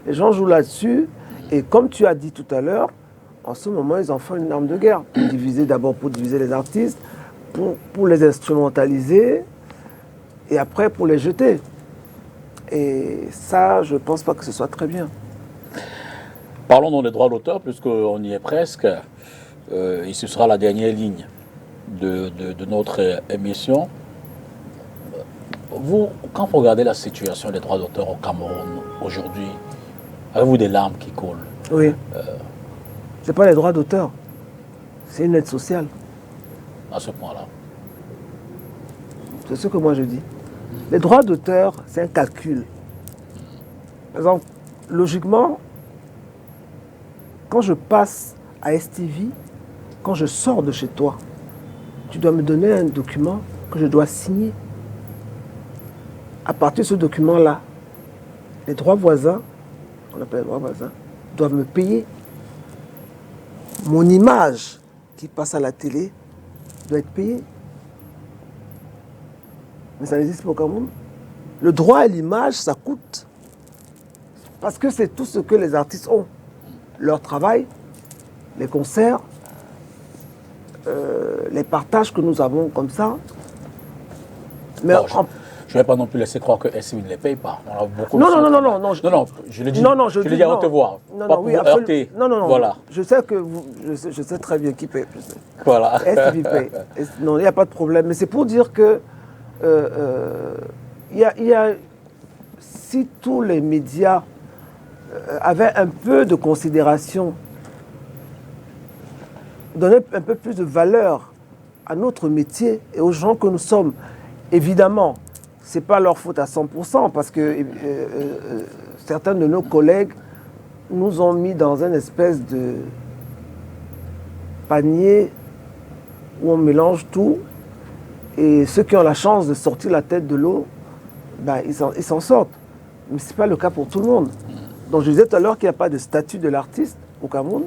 les gens jouent là-dessus. Et comme tu as dit tout à l'heure, en ce moment, ils en font une arme de guerre. Pour diviser les artistes, pour les instrumentaliser, et après pour les jeter. Et ça, je ne pense pas que ce soit très bien. Parlons donc des droits d'auteur, puisqu'on y est presque. Et ce sera la dernière ligne de notre émission. Vous, quand vous regardez la situation des droits d'auteur au Cameroun aujourd'hui, avez-vous des larmes qui coulent? Oui. Ce n'est pas les droits d'auteur, c'est une aide sociale. À ce point-là. C'est ce que moi je dis. Les droits d'auteur, c'est un calcul. Par exemple, logiquement, quand je passe à STV, quand je sors de chez toi, tu dois me donner un document que je dois signer. À partir de ce document-là, les droits voisins, on appelle les droits voisins, doivent me payer. Mon image qui passe à la télé doit être payée. Mais ça n'existe pas au Cameroun. Le droit à l'image, ça coûte. Parce que c'est tout ce que les artistes ont. Leur travail, les concerts, les partages que nous avons comme ça. Mais Bon, je ne vais pas non plus laisser croire que SCV ne les paye pas. On a beaucoup non, de non, choses. non, non, non, Non, je le dis, je le dis dis à non. haute voix. Non, Pas non, pour oui, vous absolument. heurter. Non, non, non. Voilà. Je sais que je sais très bien qui paye. Je sais. Voilà. STV paye. Non, il n'y a pas de problème. Mais c'est pour dire que si tous les médias avaient un peu de considération, donnaient un peu plus de valeur à notre métier et aux gens que nous sommes, évidemment, ce n'est pas leur faute à 100% parce que certains de nos collègues nous ont mis dans une espèce de panier où on mélange tout et ceux qui ont la chance de sortir la tête de l'eau, ben, ils s'en sortent. Mais ce n'est pas le cas pour tout le monde. Donc je disais tout à l'heure qu'il n'y a pas de statut de l'artiste au Cameroun.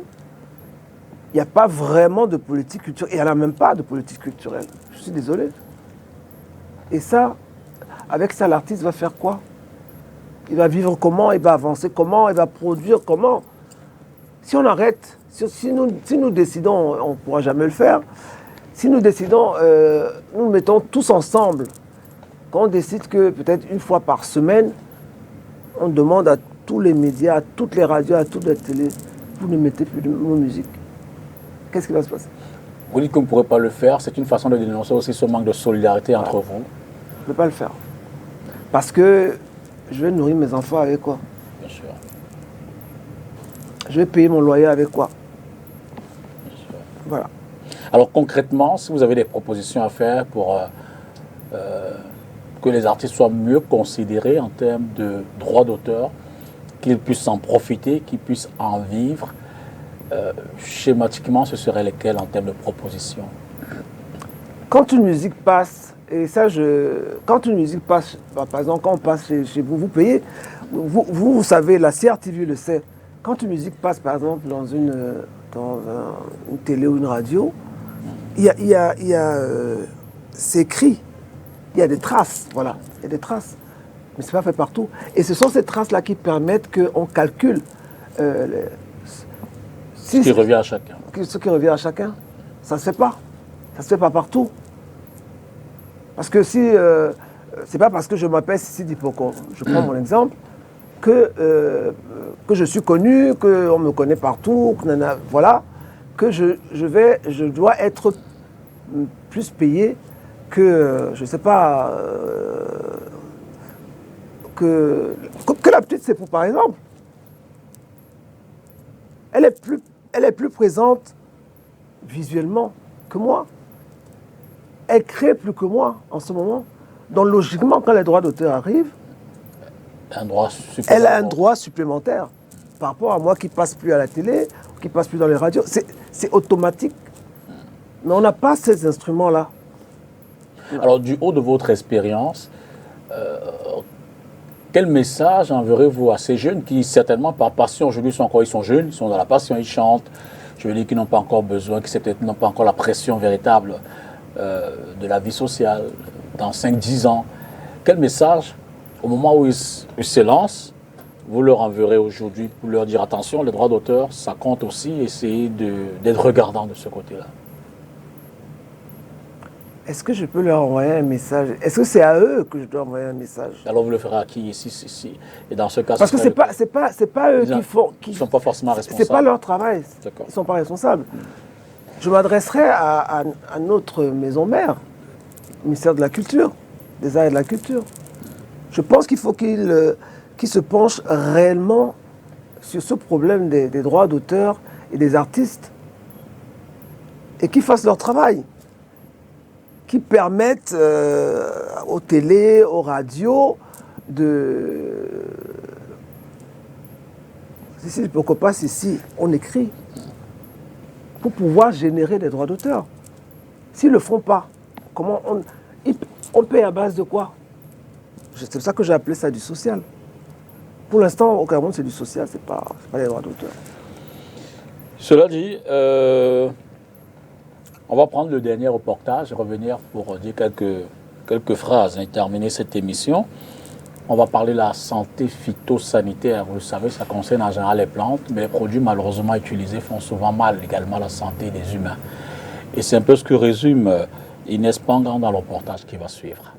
Il n'y a pas vraiment de politique culturelle. Il n'y en a même pas de politique culturelle. Je suis désolé. Et ça, avec ça, l'artiste va faire quoi? Il va vivre comment? Il va avancer comment? Il va produire comment? Si on arrête, si nous décidons, on ne pourra jamais le faire, si nous décidons, nous mettons tous ensemble, quand on décide que peut-être une fois par semaine, on demande à tous les médias, à toutes les radios, à toutes les télés, vous ne mettez plus de musique. Qu'est-ce qui va se passer? Vous dites qu'on ne pourrait pas le faire, c'est une façon de dénoncer aussi ce manque de solidarité entre vous. Je ne peux pas le faire. Parce que je vais nourrir mes enfants avec quoi? Bien sûr. Je vais payer mon loyer avec quoi? Bien sûr. Voilà. Alors concrètement, si vous avez des propositions à faire pour que les artistes soient mieux considérés en termes de droits d'auteur, qu'ils puissent en profiter, qu'ils puissent en vivre, schématiquement, ce seraient lesquels en termes de propositions? Quand une musique passe, et ça, quand une musique passe, par exemple, quand on passe chez vous, vous payez, vous savez, la CRTV le sait, quand une musique passe, par exemple, dans une télé ou une radio, c'est écrit, il y a des traces, voilà, il y a des traces, mais ce n'est pas fait partout. Et ce sont ces traces-là qui permettent qu'on calcule ce qui revient à chacun. Ce qui revient à chacun, ça ne se fait pas. Ça ne se fait pas partout. Parce que si, c'est pas parce que je m'appelle Sissi Dipoko, je prends mon exemple, que je suis connu, qu'on me connaît partout, voilà, que je dois être plus payé que, je ne sais pas, que la petite Seppou, par exemple. Elle est plus présente visuellement que moi. Elle crée plus que moi en ce moment. Donc logiquement, quand les droits d'auteur arrivent, elle a un droit supplémentaire par rapport à moi qui ne passe plus à la télé, qui ne passe plus dans les radios. C'est automatique. Mais on n'a pas ces instruments-là. Alors, du haut de votre expérience, quel message enverrez-vous à ces jeunes qui, certainement, par passion, aujourd'hui, ils sont jeunes, ils sont dans la passion, ils chantent, je veux dire qu'ils n'ont pas encore besoin, qui peut-être n'ont pas encore la pression véritable de la vie sociale dans 5-10 ans. Quel message, au moment où ils se lancent, vous leur enverrez aujourd'hui pour leur dire attention, les droits d'auteur, ça compte aussi, essayez d'être regardant de ce côté-là? Est-ce que je peux leur envoyer un message? Est-ce que c'est à eux que je dois envoyer un message? Alors vous le ferez à qui ici? Et dans ce cas, parce que c'est pas eux qui font. Ils ne sont pas forcément responsables. C'est pas leur travail. Ils ne sont pas responsables. Je m'adresserai à notre maison mère, ministère de la Culture, des Arts et de la Culture. Je pense qu'il faut qu'ils se penchent réellement sur ce problème des droits d'auteur et des artistes et qu'ils fassent leur travail. qui permettent aux télés, aux radios de... Si, pourquoi pas, si on écrit pour pouvoir générer des droits d'auteur. S'ils ne le font pas, comment on paye à base de quoi? C'est ça que j'ai appelé ça du social. Pour l'instant, au Cameroun, c'est du social, c'est pas les droits d'auteur. Cela dit, on va prendre le dernier reportage et revenir pour dire quelques phrases et terminer cette émission. On va parler de la santé phytosanitaire. Vous le savez, ça concerne en général les plantes, mais les produits malheureusement utilisés font souvent mal également à la santé des humains. Et c'est un peu ce que résume Inès Pangan dans le reportage qui va suivre.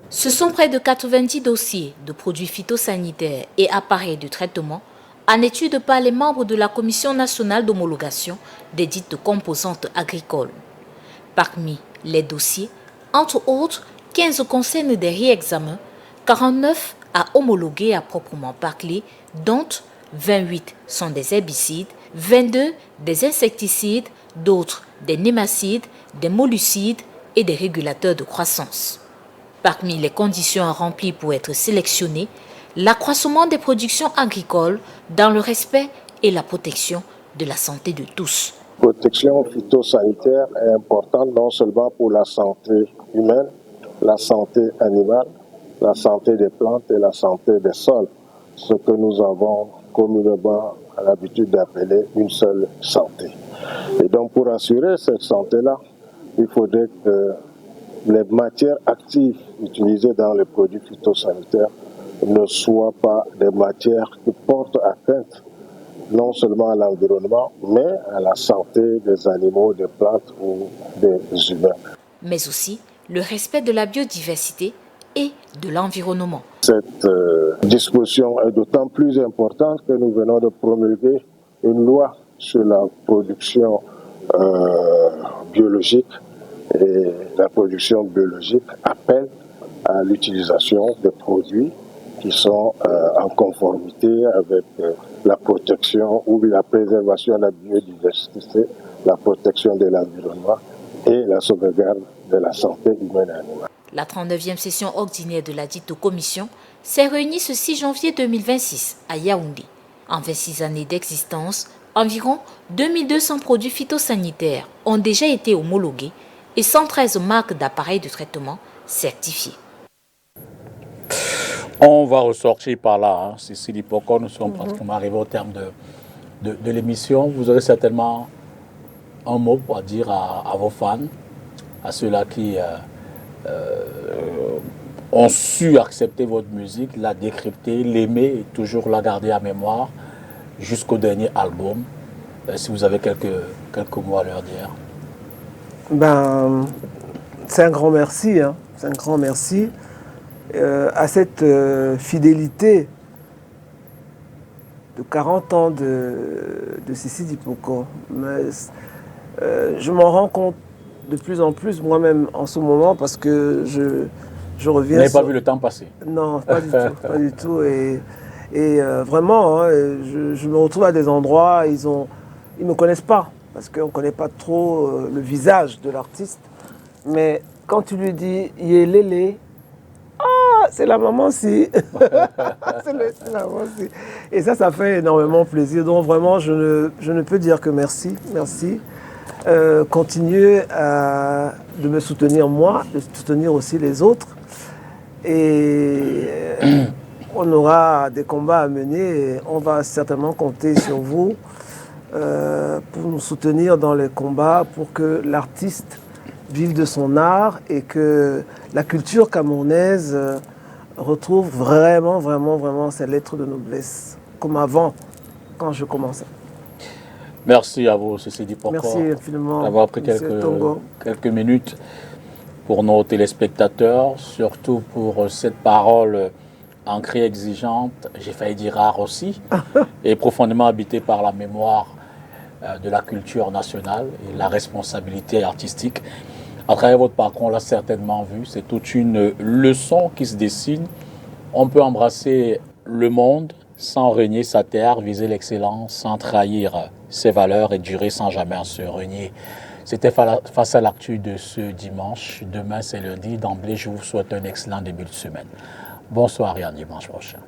Ce sont près de 90 dossiers de produits phytosanitaires et appareils de traitement en étude par les membres de la Commission nationale d'homologation des dites composantes agricoles. Parmi les dossiers, entre autres, 15 concernent des réexamens, 49 à homologuer à proprement parler, dont 28 sont des herbicides, 22 des insecticides, d'autres des némacides, des mollucides et des régulateurs de croissance. Parmi les conditions à remplir pour être sélectionné, l'accroissement des productions agricoles dans le respect et la protection de la santé de tous. La protection phytosanitaire est importante non seulement pour la santé humaine, la santé animale, la santé des plantes et la santé des sols, ce que nous avons communément l'habitude d'appeler une seule santé. Et donc pour assurer cette santé-là, il faudrait que les matières actives utilisées dans les produits phytosanitaires ne soient pas des matières qui portent atteinte non seulement à l'environnement, mais à la santé des animaux, des plantes ou des humains. Mais aussi le respect de la biodiversité et de l'environnement. Cette disposition est d'autant plus importante que nous venons de promulguer une loi sur la production biologique. Et la production biologique appelle à l'utilisation de produits qui sont en conformité avec la protection ou la préservation de la biodiversité, la protection de l'environnement et la sauvegarde de la santé humaine et animale. La 39e session ordinaire de la dite commission s'est réunie ce 6 janvier 2026 à Yaoundé. En 26 années d'existence, environ 2200 produits phytosanitaires ont déjà été homologués et 113 marques d'appareils de traitement certifiées. On va ressortir par là, Cécile Ipoko, nous sommes pratiquement arrivés au terme de l'émission. Vous aurez certainement un mot pour dire à vos fans, à ceux-là qui ont su accepter votre musique, la décrypter, l'aimer et toujours la garder à mémoire jusqu'au dernier album. Si vous avez quelques mots à leur dire. C'est un grand merci, c'est un grand merci à cette fidélité de 40 ans de Cécile Ipoko. Je m'en rends compte de plus en plus moi-même en ce moment parce que je reviens... Vous n'avez pas vu le temps passer? Non, pas du tout, pas du tout. Et vraiment, je me retrouve à des endroits, ils ne me connaissent pas parce qu'on ne connaît pas trop le visage de l'artiste. Mais quand tu lui dis « Yélélé », ah, c'est la maman si. c'est la maman si. Et ça fait énormément plaisir. Donc vraiment, je ne peux dire que merci. Merci. Continuez de me soutenir moi, de soutenir aussi les autres. Et on aura des combats à mener. Et on va certainement compter sur vous pour nous soutenir dans les combats, pour que l'artiste vive de son art et que la culture camerounaise retrouve vraiment ses lettres de noblesse, comme avant, quand je commençais. Merci à vous, Cécile Ipoko. Merci infiniment d'avoir pris quelques minutes pour nos téléspectateurs, surtout pour cette parole ancrée, exigeante, j'ai failli dire rare aussi, et profondément habitée par la mémoire de la culture nationale et la responsabilité artistique. À travers votre parcours, on l'a certainement vu, c'est toute une leçon qui se dessine. On peut embrasser le monde sans renier sa terre, viser l'excellence, sans trahir ses valeurs et durer sans jamais se renier C'était face à l'actu de ce dimanche. Demain, c'est lundi. D'emblée, je vous souhaite un excellent début de semaine. Bonsoir et à dimanche prochain.